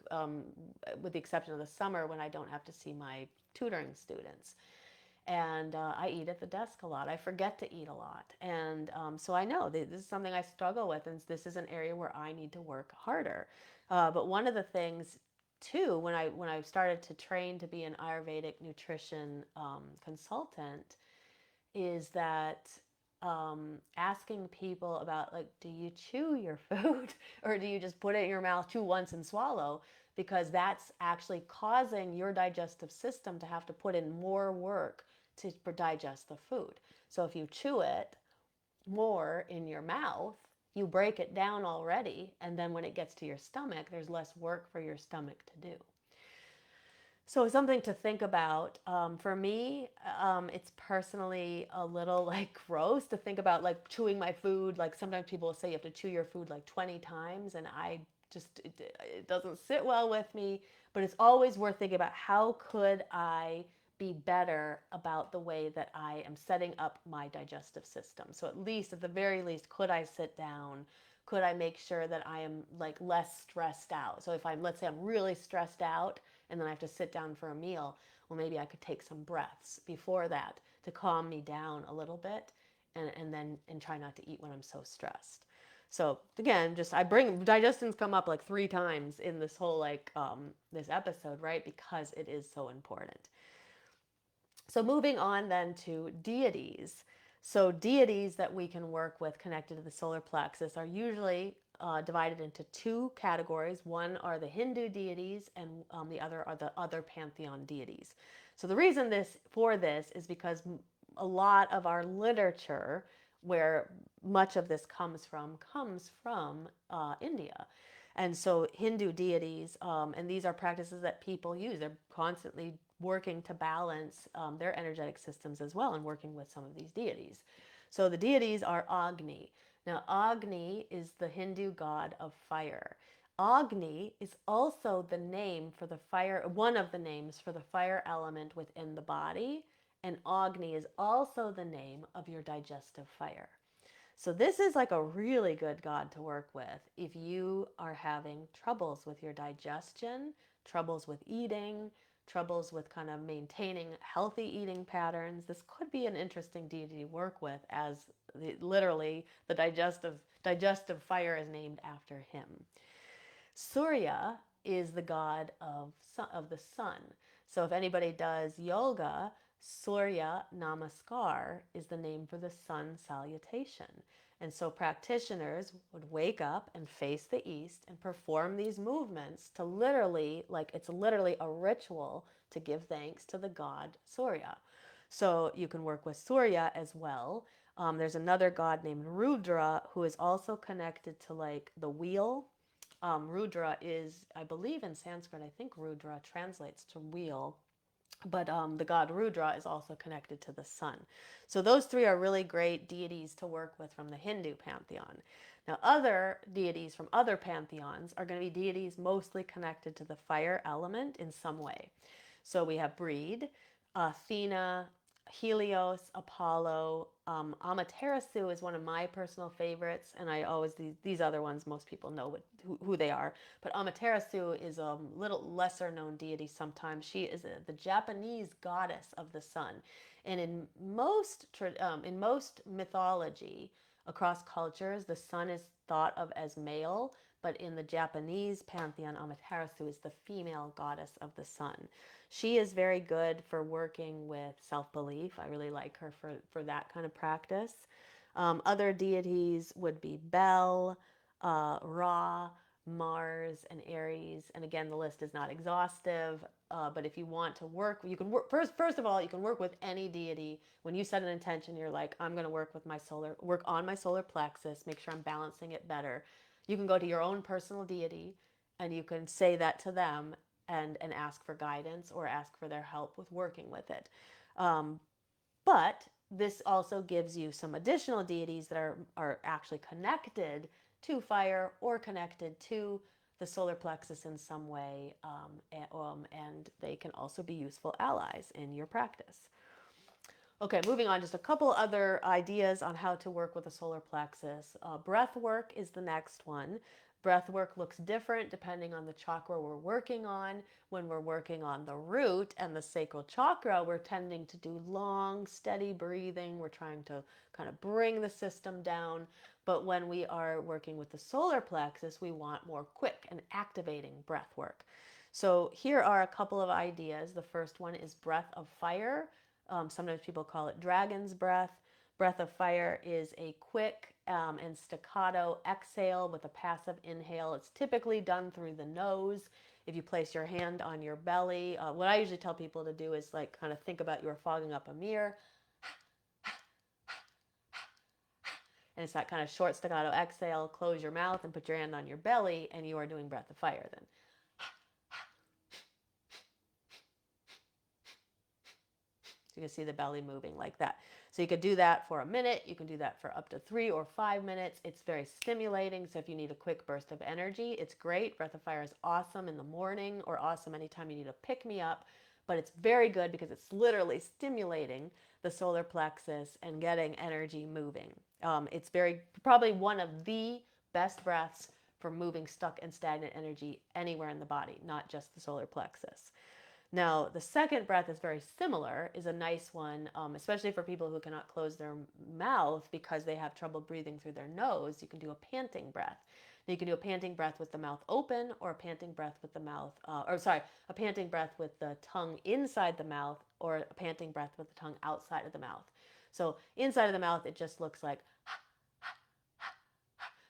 with the exception of the summer when I don't have to see my tutoring students. And I eat at the desk a lot. I forget to eat a lot. And so I know this is something I struggle with, and this is an area where I need to work harder. But one of the things too, when I started to train to be an Ayurvedic nutrition consultant, is that asking people about, like, do you chew your food or do you just put it in your mouth, chew once and swallow? Because that's actually causing your digestive system to have to put in more work to digest the food. So if you chew it more in your mouth, you break it down already, and then when it gets to your stomach, there's less work for your stomach to do. So something to think about. For me, it's personally a little like gross to think about like chewing my food. Like sometimes people say you have to chew your food like 20 times, and it doesn't sit well with me. But it's always worth thinking about, how could I be better about the way that I am setting up my digestive system. So at the very least, could I sit down? Could I make sure that I am like less stressed out? So if let's say I'm really stressed out and then I have to sit down for a meal, well, maybe I could take some breaths before that to calm me down a little bit, and try not to eat when I'm so stressed. So again, just digestions come up like 3 times in this whole this episode, right? Because it is so important. So moving on then to deities. So deities that we can work with connected to the solar plexus are usually divided into 2 categories. One are the Hindu deities, and the other are the other pantheon deities. So the reason for this is because a lot of our literature, where much of this comes from India. And so Hindu deities, and these are practices that people use. They're constantly working to balance their energetic systems as well, and working with some of these deities. So the deities are Agni. Now, Agni is the Hindu god of fire. Agni is also the name for the fire, one of the names for the fire element within the body, and Agni is also the name of your digestive fire. So this is like a really good god to work with if you are having troubles with your digestion, troubles with eating, troubles with kind of maintaining healthy eating patterns. This could be an interesting deity to work with, as literally the digestive fire is named after him. Surya is the god of the sun. So if anybody does yoga, Surya Namaskar is the name for the sun salutation. And so practitioners would wake up and face the east and perform these movements to literally, like it's literally a ritual to give thanks to the god Surya. So you can work with Surya as well. There's another god named Rudra who is also connected to like the wheel. Rudra is, I believe in Sanskrit, I think Rudra translates to wheel, but the god Rudra is also connected to the sun. So those three are really great deities to work with from the Hindu pantheon. Now, other deities from other pantheons are going to be deities mostly connected to the fire element in some way. So we have Breed, Athena, Helios, Apollo. Amaterasu is one of my personal favorites, and I always these other ones most people know who they are. But Amaterasu is a little lesser known deity sometimes. She is the Japanese goddess of the sun, and in most mythology across cultures, the sun is thought of as male. But in the Japanese pantheon, Amaterasu is the female goddess of the sun. She is very good for working with self-belief. I really like her for that kind of practice. Other deities would be Bel, Ra, Mars, and Aries. And again, the list is not exhaustive, but if you want to work, you can work first of all, you can work with any deity. When you set an intention, you're like, I'm going to work on my solar plexus, make sure I'm balancing it better. You can go to your own personal deity and you can say that to them and ask for guidance or ask for their help with working with it. But this also gives you some additional deities that are actually connected to fire or connected to the solar plexus in some way, and they can also be useful allies in your practice. Okay, moving on, just a couple other ideas on how to work with the solar plexus. Breath work is the next one. Breath work looks different depending on the chakra we're working on. When we're working on the root and the sacral chakra, we're tending to do long, steady breathing. We're trying to kind of bring the system down. But when we are working with the solar plexus, we want more quick and activating breath work. So here are a couple of ideas. The first one is breath of fire. Sometimes people call it dragon's breath. Breath of fire is a quick and staccato exhale with a passive inhale. It's typically done through the nose. If you place your hand on your belly, what I usually tell people to do is like kind of think about you are fogging up a mirror. And it's that kind of short staccato exhale. Close your mouth and put your hand on your belly, and you are doing breath of fire then. So you can see the belly moving like that. So you could do that for a minute. You can do that for up to 3 or 5 minutes. It's very stimulating. So if you need a quick burst of energy, it's great. Breath of fire is awesome in the morning or awesome anytime you need a pick-me-up. But it's very good because it's literally stimulating the solar plexus and getting energy moving. It's probably one of the best breaths for moving stuck and stagnant energy anywhere in the body, not just the solar plexus. Now, the second breath is very similar, is a nice one, especially for people who cannot close their mouth because they have trouble breathing through their nose. You can do a panting breath. Now, you can do a panting breath with the mouth open or a panting breath with the mouth, a panting breath with the tongue inside the mouth or a panting breath with the tongue outside of the mouth. So inside of the mouth, it just looks like,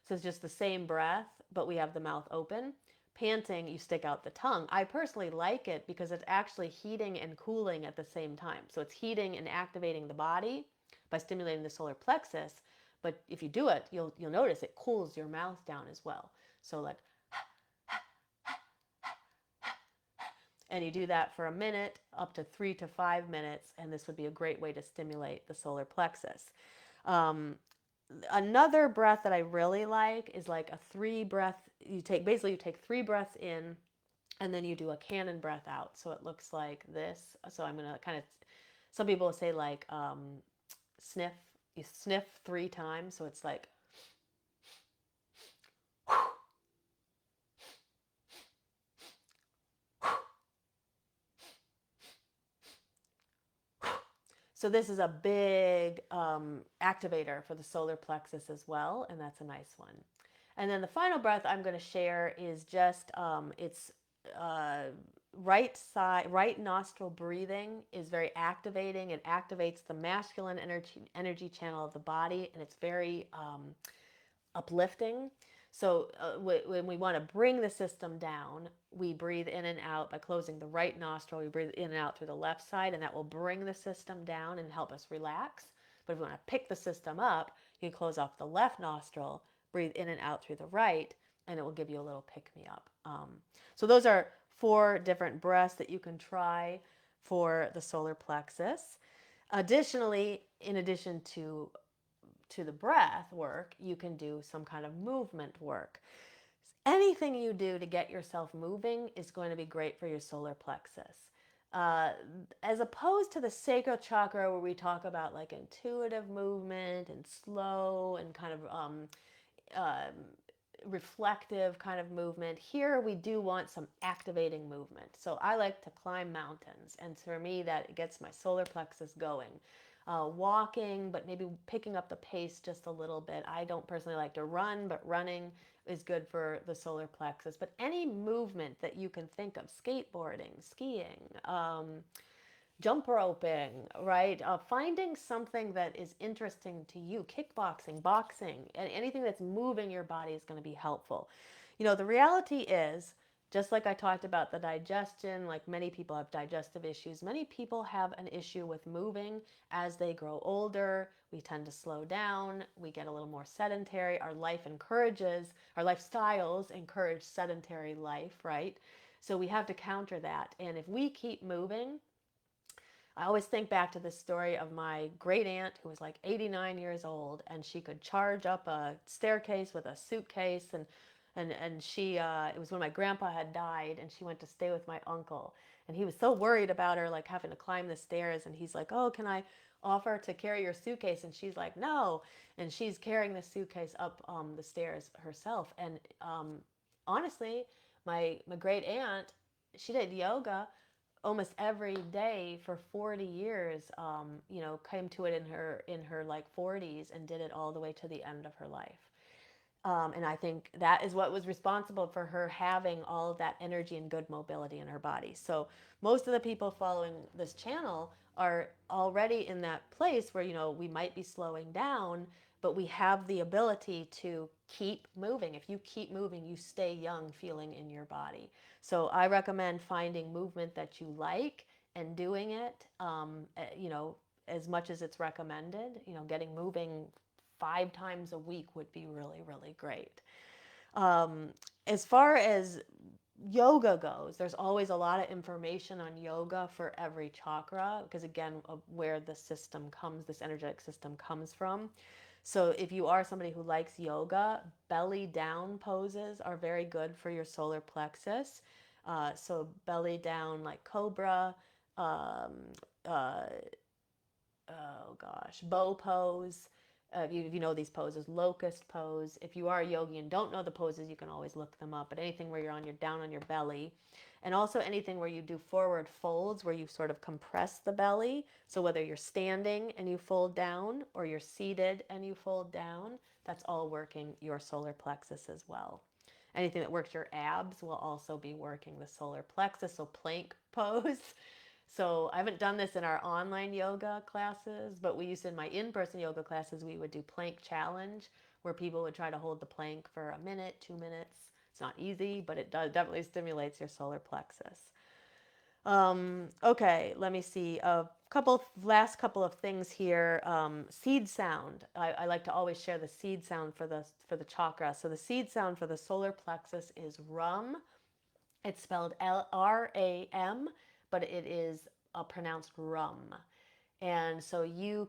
so it's just the same breath, but we have the mouth open. Panting, you stick out the tongue. I personally like it because it's actually heating and cooling at the same time. So it's heating and activating the body by stimulating the solar plexus. But if you do it, you'll notice it cools your mouth down as well. So like, and you do that for a minute, up to 3 to 5 minutes, and this would be a great way to stimulate the solar plexus. Another breath that I really like is like a 3 breath. You take 3 breaths in and then you do a cannon breath out. So it looks like this. So I'm going to kind of, some people say like sniff. You sniff 3 times. So it's like, so this is a big activator for the solar plexus as well, and that's a nice one. And then the final breath I'm going to share is just, it's right nostril breathing is very activating. It activates the masculine energy channel of the body, and it's very uplifting. So when we want to bring the system down, we breathe in and out by closing the right nostril. We breathe in and out through the left side, and that will bring the system down and help us relax. But if we want to pick the system up, you can close off the left nostril, breathe in and out through the right, and it will give you a little pick me up. So those are 4 different breaths that you can try for the solar plexus. Additionally, in addition to the breath work, you can do some kind of movement work. Anything you do to get yourself moving is going to be great for your solar plexus. Uh, as opposed to the sacral chakra, where we talk about like intuitive movement and slow and kind of uh, reflective kind of movement, here we do want some activating movement. So I like to climb mountains, and for me, that gets my solar plexus going. Walking, but maybe picking up the pace just a little bit. I don't personally like to run, but running is good for the solar plexus. But any movement that you can think of, skateboarding, skiing, jump roping, right? Finding something that is interesting to you, kickboxing, boxing, and anything that's moving your body is going to be helpful. The reality is, just like I talked about the digestion, like many people have digestive issues, many people have an issue with moving as they grow older. We tend to slow down, we get a little more sedentary. Our lifestyles encourage sedentary life, right? So we have to counter that. And if we keep moving, I always think back to the story of my great aunt who was like 89 years old, and she could charge up a staircase with a suitcase, and she it was when my grandpa had died, and she went to stay with my uncle, and he was so worried about her like having to climb the stairs, and he's like, "Oh, can I offer to carry your suitcase?" And she's like, "No," and she's carrying the suitcase up the stairs herself. And honestly, my great aunt, she did yoga almost every day for 40 years. Came to it in her like 40s and did it all the way to the end of her life. And I think that is what was responsible for her having all of that energy and good mobility in her body. So most of the people following this channel are already in that place where, we might be slowing down, but we have the ability to keep moving. If you keep moving, you stay young feeling in your body. So I recommend finding movement that you like and doing it, as much as it's recommended. Getting moving 5 times a week would be really, really great. As far as yoga goes, there's always a lot of information on yoga for every chakra, because again, of where this energetic system comes from. So if you are somebody who likes yoga, belly down poses are very good for your solar plexus. So belly down like cobra, um, uh, oh gosh, bow pose. If you know these poses, locust pose. If you are a yogi and don't know the poses, you can always look them up. But anything where you're down on your belly, and also anything where you do forward folds, where you sort of compress the belly. So whether you're standing and you fold down, or you're seated and you fold down, that's all working your solar plexus as well. Anything that works your abs will also be working the solar plexus. So plank pose. So I haven't done this in our online yoga classes, but we used to, in my in-person yoga classes, we would do plank challenge, where people would try to hold the plank for a minute, 2 minutes. It's not easy, but it definitely stimulates your solar plexus. Okay, let me see. Last couple of things here. Seed sound. I like to always share the seed sound for the chakra. So the seed sound for the solar plexus is rum. It's spelled RAM, but it is pronounced rum. And so you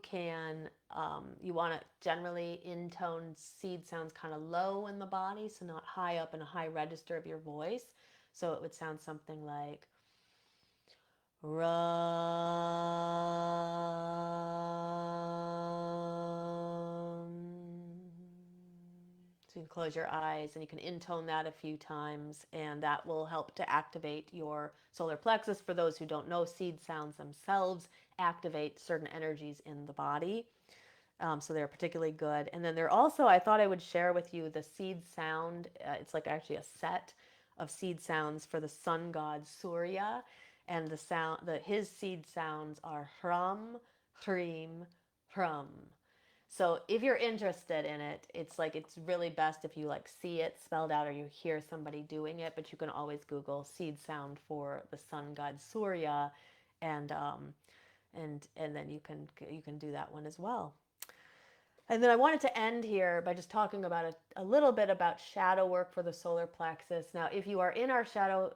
want to generally intone seed sounds kind of low in the body, so not high up in a high register of your voice. So it would sound something like rum. So you can close your eyes and you can intone that a few times, and that will help to activate your solar plexus. For those who don't know, seed sounds themselves activate certain energies in the body. So they're particularly good. And then they're also, I thought I would share with you the seed sound. It's like actually a set of seed sounds for the sun god Surya, and his seed sounds are hrum, hreem, hrum. So if you're interested in it, it's really best if you like see it spelled out or you hear somebody doing it. But you can always Google seed sound for the sun god Surya, and and then you can do that one as well. And then I wanted to end here by just talking about a little bit about shadow work for the solar plexus. Now, if you are in our Shadow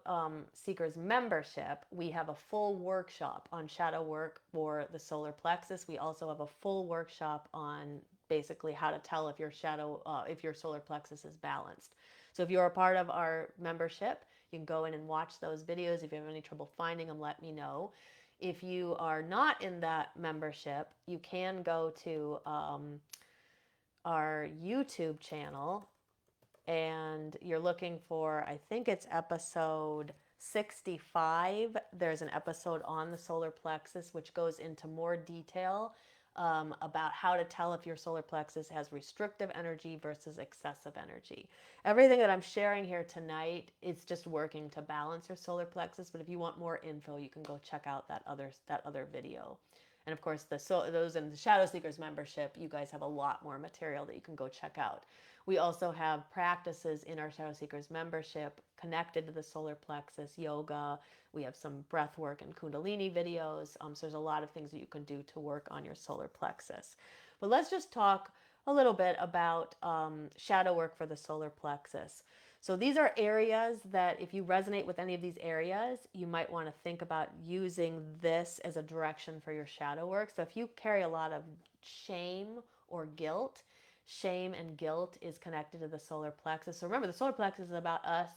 Seekers membership, we have a full workshop on shadow work for the solar plexus. We also have a full workshop on basically how to tell if if your solar plexus is balanced. So if you're a part of our membership, you can go in and watch those videos. If you have any trouble finding them, let me know. If you are not in that membership, you can go to our YouTube channel and you're looking for, I think it's episode 65. There's an episode on the solar plexus which goes into more detail about how to tell if your solar plexus has restrictive energy versus excessive energy. Everything that I'm sharing here tonight is just working to balance your solar plexus, but if you want more info, you can go check out that other video. And of course, those in the Shadow Seekers membership, you guys have a lot more material that you can go check out. We also have practices in our Shadow Seekers membership connected to the solar plexus, yoga. We have some breath work and Kundalini videos. So there's a lot of things that you can do to work on your solar plexus. But let's just talk a little bit about shadow work for the solar plexus. So these are areas that if you resonate with any of these areas, you might want to think about using this as a direction for your shadow work. So if you carry a lot of shame or guilt, shame and guilt is connected to the solar plexus. So remember, the solar plexus is about us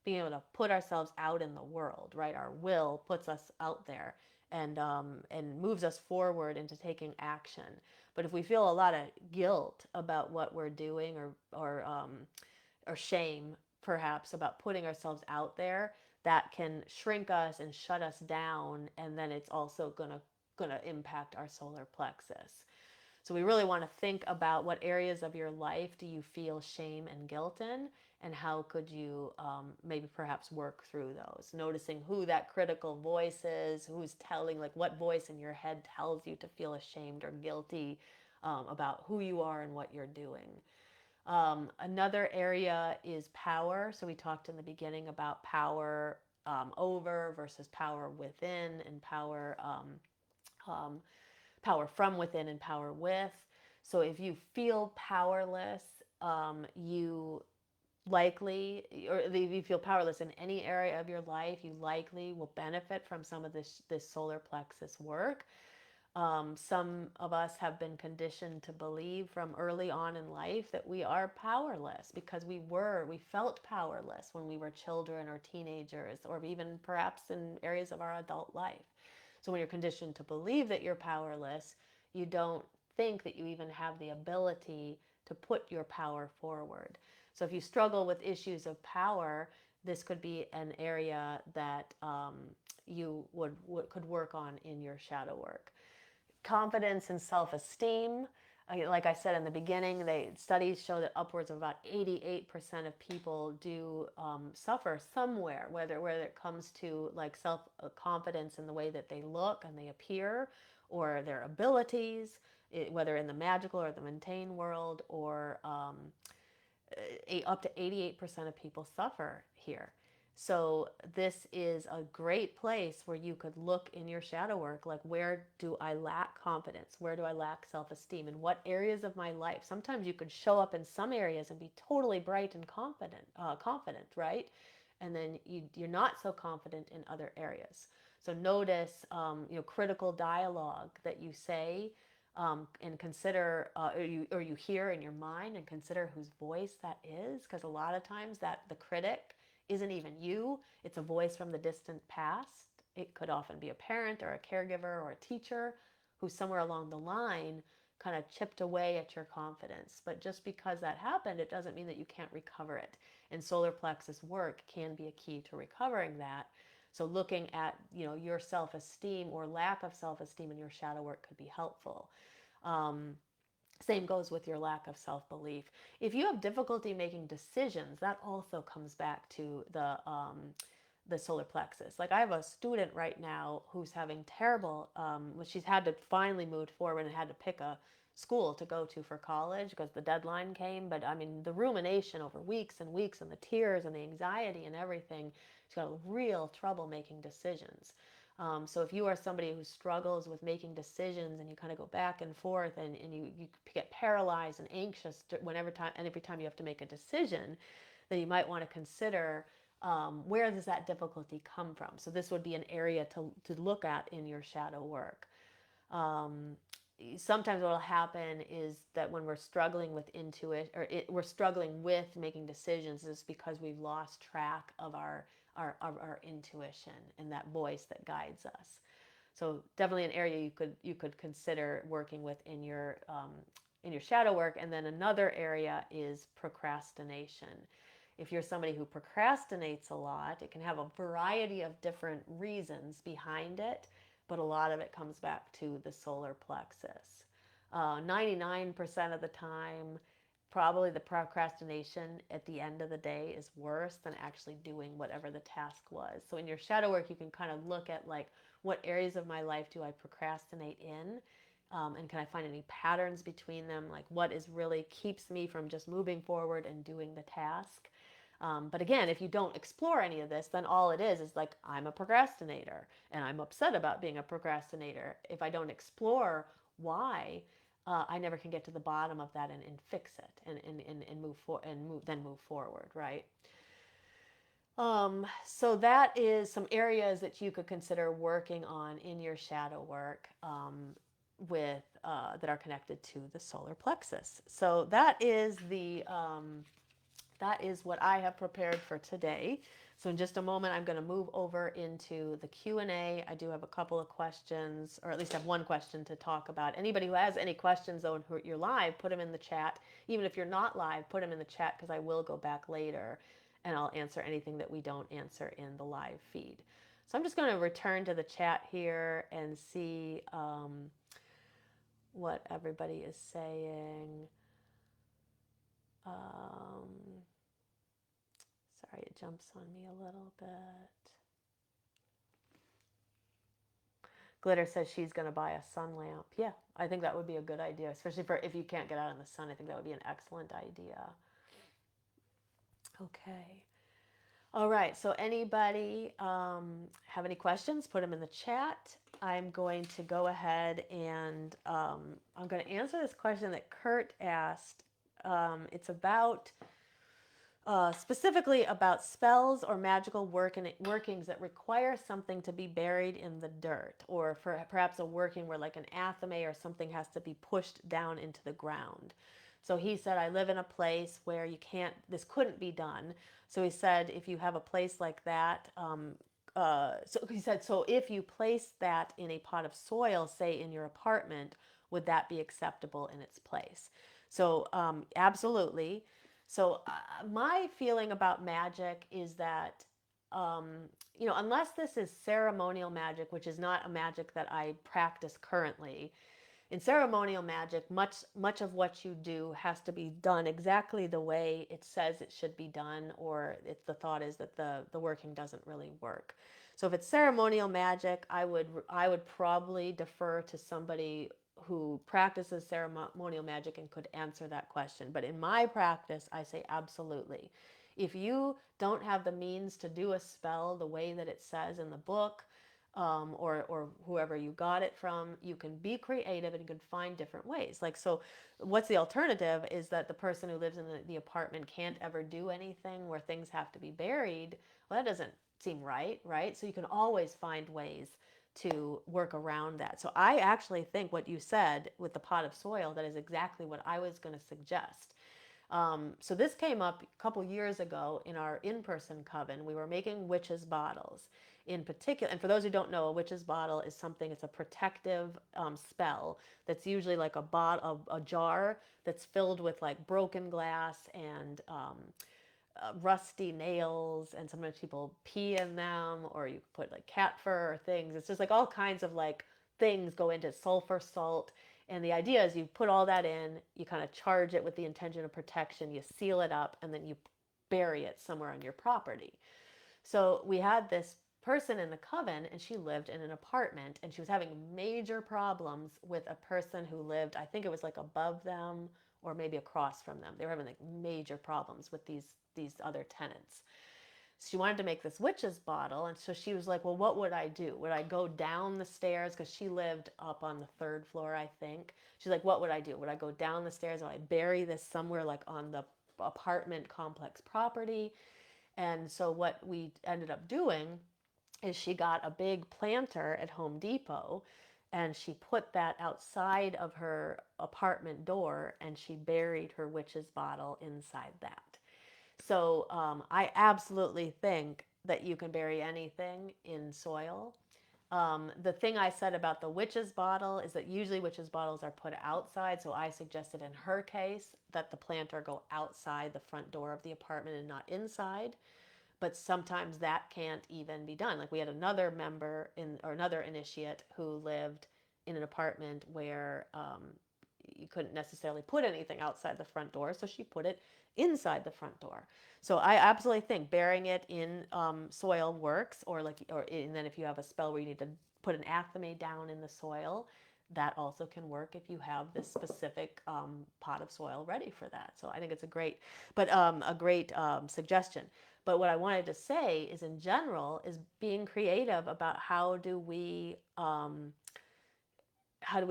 being able to put ourselves out in the world, right? Our will puts us out there and moves us forward into taking action. But if we feel a lot of guilt about what we're doing or shame perhaps about putting ourselves out there, that can shrink us and shut us down, and then it's also gonna impact our solar plexus. So we really want to think about what areas of your life do you feel shame and guilt in, and how could you maybe perhaps work through those, noticing who that critical voice is, who's telling, like what voice in your head tells you to feel ashamed or guilty about who you are and what you're doing. Another area is power. So we talked in the beginning about power over versus power within, and power from within and power with. So if you feel powerless, you likely, or if you feel powerless in any area of your life, you likely will benefit from some of this solar plexus work. Some of us have been conditioned to believe from early on in life that we are powerless because we felt powerless when we were children or teenagers, or even perhaps in areas of our adult life. So when you're conditioned to believe that you're powerless, you don't think that you even have the ability to put your power forward. So if you struggle with issues of power, this could be an area that you could work on in your shadow work. Confidence and self-esteem. Like I said in the beginning, studies show that upwards of about 88% of people do suffer somewhere, whether it comes to like self-confidence in the way that they look and they appear, or their abilities, whether in the magical or the mundane world, or up to 88% of people suffer here. So this is a great place where you could look in your shadow work, like where do I lack confidence? Where do I lack self-esteem? In what areas of my life? Sometimes you could show up in some areas and be totally bright and confident, right? And then you're not so confident in other areas. So notice, critical dialogue that you say, and consider, or you hear in your mind, and consider whose voice that is, because a lot of times that the critic isn't even you. It's a voice from the distant past. It could often be a parent or a caregiver or a teacher who somewhere along the line kind of chipped away at your confidence. But just because that happened, it doesn't mean that you can't recover it. And solar plexus work can be a key to recovering that. So looking at, your self-esteem or lack of self-esteem in your shadow work could be helpful. Same goes with your lack of self-belief. If you have difficulty making decisions, that also comes back to the solar plexus. Like I have a student right now who's having terrible, she's had to finally move forward and had to pick a school to go to for college because the deadline came. But I mean, the rumination over weeks and weeks and the tears and the anxiety and everything, she's got real trouble making decisions. So if you are somebody who struggles with making decisions and you kind of go back and forth and you get paralyzed and anxious whenever time and every time you have to make a decision, then you might want to consider where does that difficulty come from. So this would be an area to look at in your shadow work. Um, Sometimes what will happen is that when we're struggling with intuition we're struggling with making decisions is because we've lost track of our intuition and that voice that guides us. So definitely an area you could consider working with in your shadow work. And then another area is procrastination. If you're somebody who procrastinates a lot, it can have a variety of different reasons behind it, but a lot of it comes back to the solar plexus. 99% of the time, probably the procrastination at the end of the day is worse than actually doing whatever the task was. So in your shadow work, you can kind of look at like, what areas of my life do I procrastinate in? And can I find any patterns between them? Like what is really keeps me from just moving forward and doing the task? But again, if you don't explore any of this, then all it is like, I'm a procrastinator and I'm upset about being a procrastinator. If I don't explore why, I never can get to the bottom of that and fix it and move forward, right? So that is some areas that you could consider working on in your shadow work with that are connected to the solar plexus. So that is what I have prepared for today. So in just a moment, I'm going to move over into the Q&A. I do have a couple of questions, or at least have one question to talk about. Anybody who has any questions, though, and you're live, put them in the chat. Even if you're not live, put them in the chat because I will go back later and I'll answer anything that we don't answer in the live feed. So I'm just going to return to the chat here and see what everybody is saying. Sorry, it jumps on me a little bit. Glitter says she's going to buy a sun lamp. Yeah, I think that would be a good idea, especially for if you can't get out in the sun. I think that would be an excellent idea. Okay. All right, so anybody have any questions, put them in the chat. I'm going to go ahead and I'm going to answer this question that Kurt asked. It's about specifically about spells or magical workings that require something to be buried in the dirt, or for perhaps a working where like an athame or something has to be pushed down into the ground. So he said, I live in a place where this couldn't be done. So he said, if you have a place like that, so he said, so if you place that in a pot of soil, say in your apartment, would that be acceptable in its place? So absolutely. So my feeling about magic is that, unless this is ceremonial magic, which is not a magic that I practice currently, in ceremonial magic, much of what you do has to be done exactly the way it says it should be done, or the thought is that the working doesn't really work. So if it's ceremonial magic, I would probably defer to somebody who practices ceremonial magic and could answer that question. But in my practice, I say absolutely. If you don't have the means to do a spell the way that it says in the book, or whoever you got it from, you can be creative and you can find different ways. Like, so what's the alternative is that the person who lives in the apartment can't ever do anything where things have to be buried. Well, that doesn't seem right, right? So you can always find ways to work around that. So I actually think what you said with the pot of soil, that is exactly what I was going to suggest. So this came up a couple years ago in our in-person coven. We were making witches' bottles in particular. And for those who don't know, a witch's bottle is it's a protective spell that's usually like a jar that's filled with like broken glass and rusty nails, and sometimes people pee in them, or you put like cat fur or things. It's just like all kinds of like things go into sulfur, salt, And the idea is you put all that in, you kind of charge it with the intention of protection, you seal it up, and then you bury it somewhere on your property. So we had this person in the coven, and she lived in an apartment, and she was having major problems with a person who lived, I think it was like above them or maybe across from them. They were having like major problems with these other tenants. She wanted to make this witch's bottle, and so she was like, well, what would I do? Would I go down the stairs? Because she lived up on the third floor, I think. She's like, what would I do? Would I go down the stairs? Would I bury this somewhere like on the apartment complex property? And so what we ended up doing is she got a big planter at Home Depot, and she put that outside of her apartment door, and she buried her witch's bottle inside that. So I absolutely think that you can bury anything in soil. The thing I said about the witch's bottle is that usually witch's bottles are put outside. So I suggested in her case that the planter go outside the front door of the apartment and not inside. But sometimes that can't even be done. Like we had another member or another initiate who lived in an apartment where you couldn't necessarily put anything outside the front door, so she put it inside the front door. So I absolutely think burying it in soil works, and then if you have a spell where you need to put an athame down in the soil, that also can work if you have this specific pot of soil ready for that. So I think it's a great suggestion. But what I wanted to say is, in general, is being creative about how do we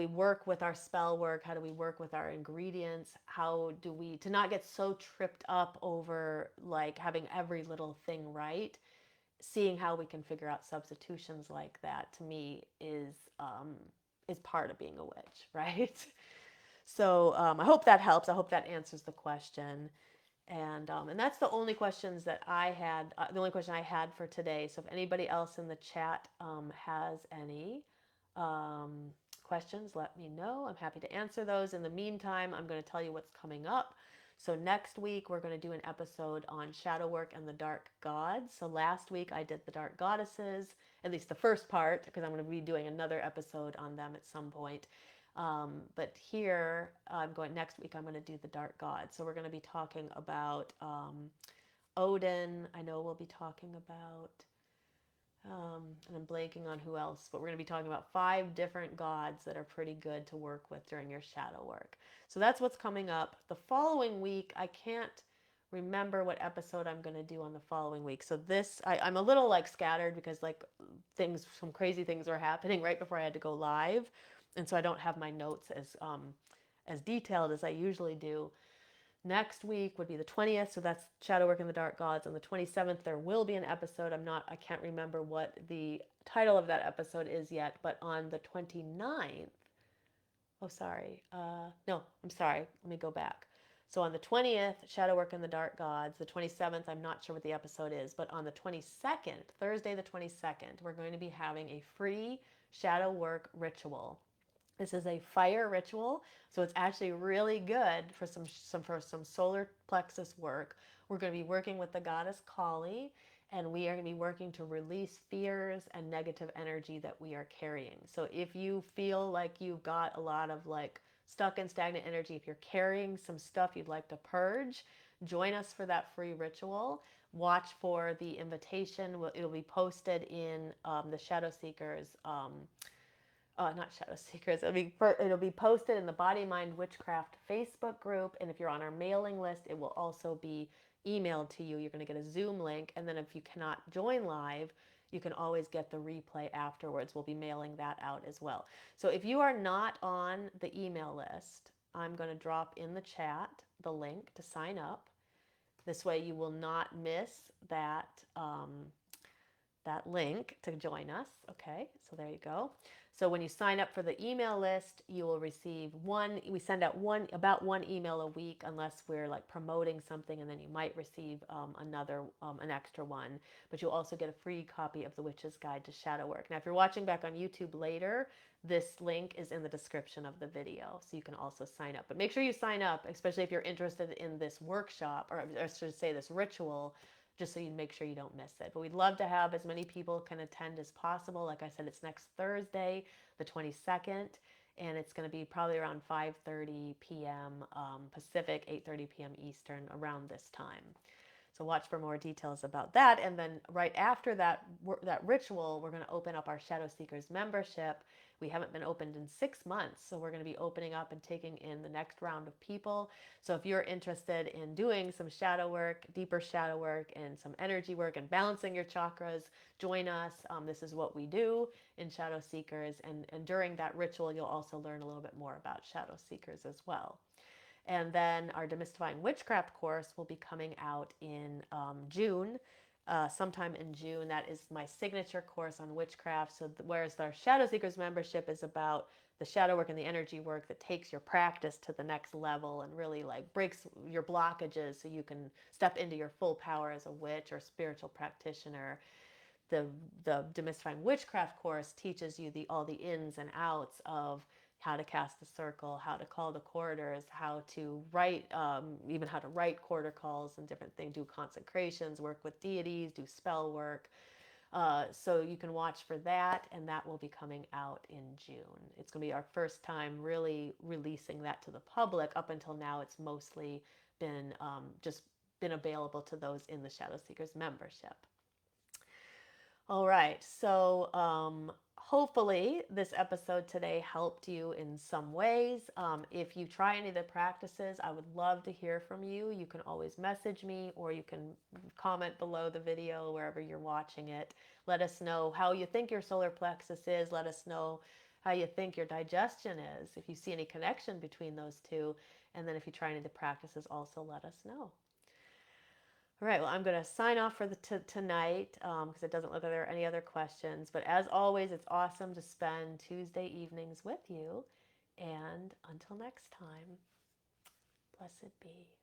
work with our spell work? How do we work with our ingredients? How do we, to not get so tripped up over like having every little thing right? Seeing how we can figure out substitutions like that, to me, is part of being a witch, right? So I hope that helps. I hope that answers the question. And that's the only questions that I had. The only question I had for today. So if anybody else in the chat has any questions, let me know. I'm happy to answer those. In the meantime, I'm going to tell you what's coming up. So next week, we're going to do an episode on shadow work and the dark gods. So last week, I did the dark goddesses, at least the first part, because I'm going to be doing another episode on them at some point. But here, next week, I'm going to do the dark gods. So we're going to be talking about Odin. I know we'll be talking about, and I'm blanking on who else, but we're going to be talking about 5 different gods that are pretty good to work with during your shadow work. So that's what's coming up. The following week, I can't remember what episode I'm going to do on the following week. So I'm a little like scattered because like some crazy things were happening right before I had to go live. And so I don't have my notes as detailed as I usually do. Next week would be the 20th, so that's Shadow Work in the Dark Gods. On the 27th, there will be an episode. I can't remember what the title of that episode is yet, but on the 29th, no, I'm sorry, let me go back. So on the 20th, Shadow Work in the Dark Gods. The 27th, I'm not sure what the episode is, but on the 22nd, Thursday the 22nd, we're going to be having a free shadow work ritual. This is a fire ritual, so it's actually really good for some solar plexus work. We're going to be working with the goddess Kali, and we are going to be working to release fears and negative energy that we are carrying. So if you feel like you've got a lot of like stuck and stagnant energy, if you're carrying some stuff you'd like to purge, join us for that free ritual. Watch for the invitation. It'll be posted in the Shadow Seekers. Not Shadow Seekers. It'll be posted in the Body Mind Witchcraft Facebook group, and if you're on our mailing list, it will also be emailed to you. You're going to get a Zoom link, and then if you cannot join live, you can always get the replay afterwards. We'll be mailing that out as well. So if you are not on the email list, I'm going to drop in the chat the link to sign up. This way you will not miss that link to join us. Okay, so there you go. So when you sign up for the email list, you will receive we send out about one email a week unless we're like promoting something, and then you might receive an extra one. But you'll also get a free copy of The Witch's Guide to Shadow Work. Now, if you're watching back on YouTube later, this link is in the description of the video, so you can also sign up. But make sure you sign up, especially if you're interested in this workshop, or I should say this ritual, just so you make sure you don't miss it. But we'd love to have as many people can attend as possible. Like I said, it's next Thursday, the 22nd. and it's going to be probably around 5:30 p.m. Pacific, 8:30 p.m. Eastern, around this time. So watch for more details about that. And then right after that ritual, we're going to open up our Shadow Seekers membership. We haven't been opened in 6 months, so we're going to be opening up and taking in the next round of people. So if you're interested in doing some shadow work, deeper shadow work, and some energy work and balancing your chakras, join us. This is what we do in Shadow Seekers. And during that ritual, you'll also learn a little bit more about Shadow Seekers as well. And then our Demystifying Witchcraft course will be coming out in June, sometime in June. That is my signature course on witchcraft. So whereas our Shadow Seekers membership is about the shadow work and the energy work that takes your practice to the next level and really like breaks your blockages so you can step into your full power as a witch or spiritual practitioner. The Demystifying Witchcraft course teaches you all the ins and outs of how to cast a circle, how to call the quarters, how to write, even how to write quarter calls and different things, do consecrations, work with deities, do spell work. So you can watch for that, and that will be coming out in June. It's going to be our first time really releasing that to the public. Up until now, it's mostly been just been available to those in the Shadow Seekers membership. All right, so hopefully this episode today helped you in some ways. If you try any of the practices, I would love to hear from you. You can always message me, or you can comment below the video wherever you're watching it. Let us know how you think your solar plexus is. Let us know how you think your digestion is, if you see any connection between those two. And then if you try any of the practices, also let us know. All right, well, I'm going to sign off for tonight because it doesn't look like there are any other questions. But as always, it's awesome to spend Tuesday evenings with you. And until next time, blessed be.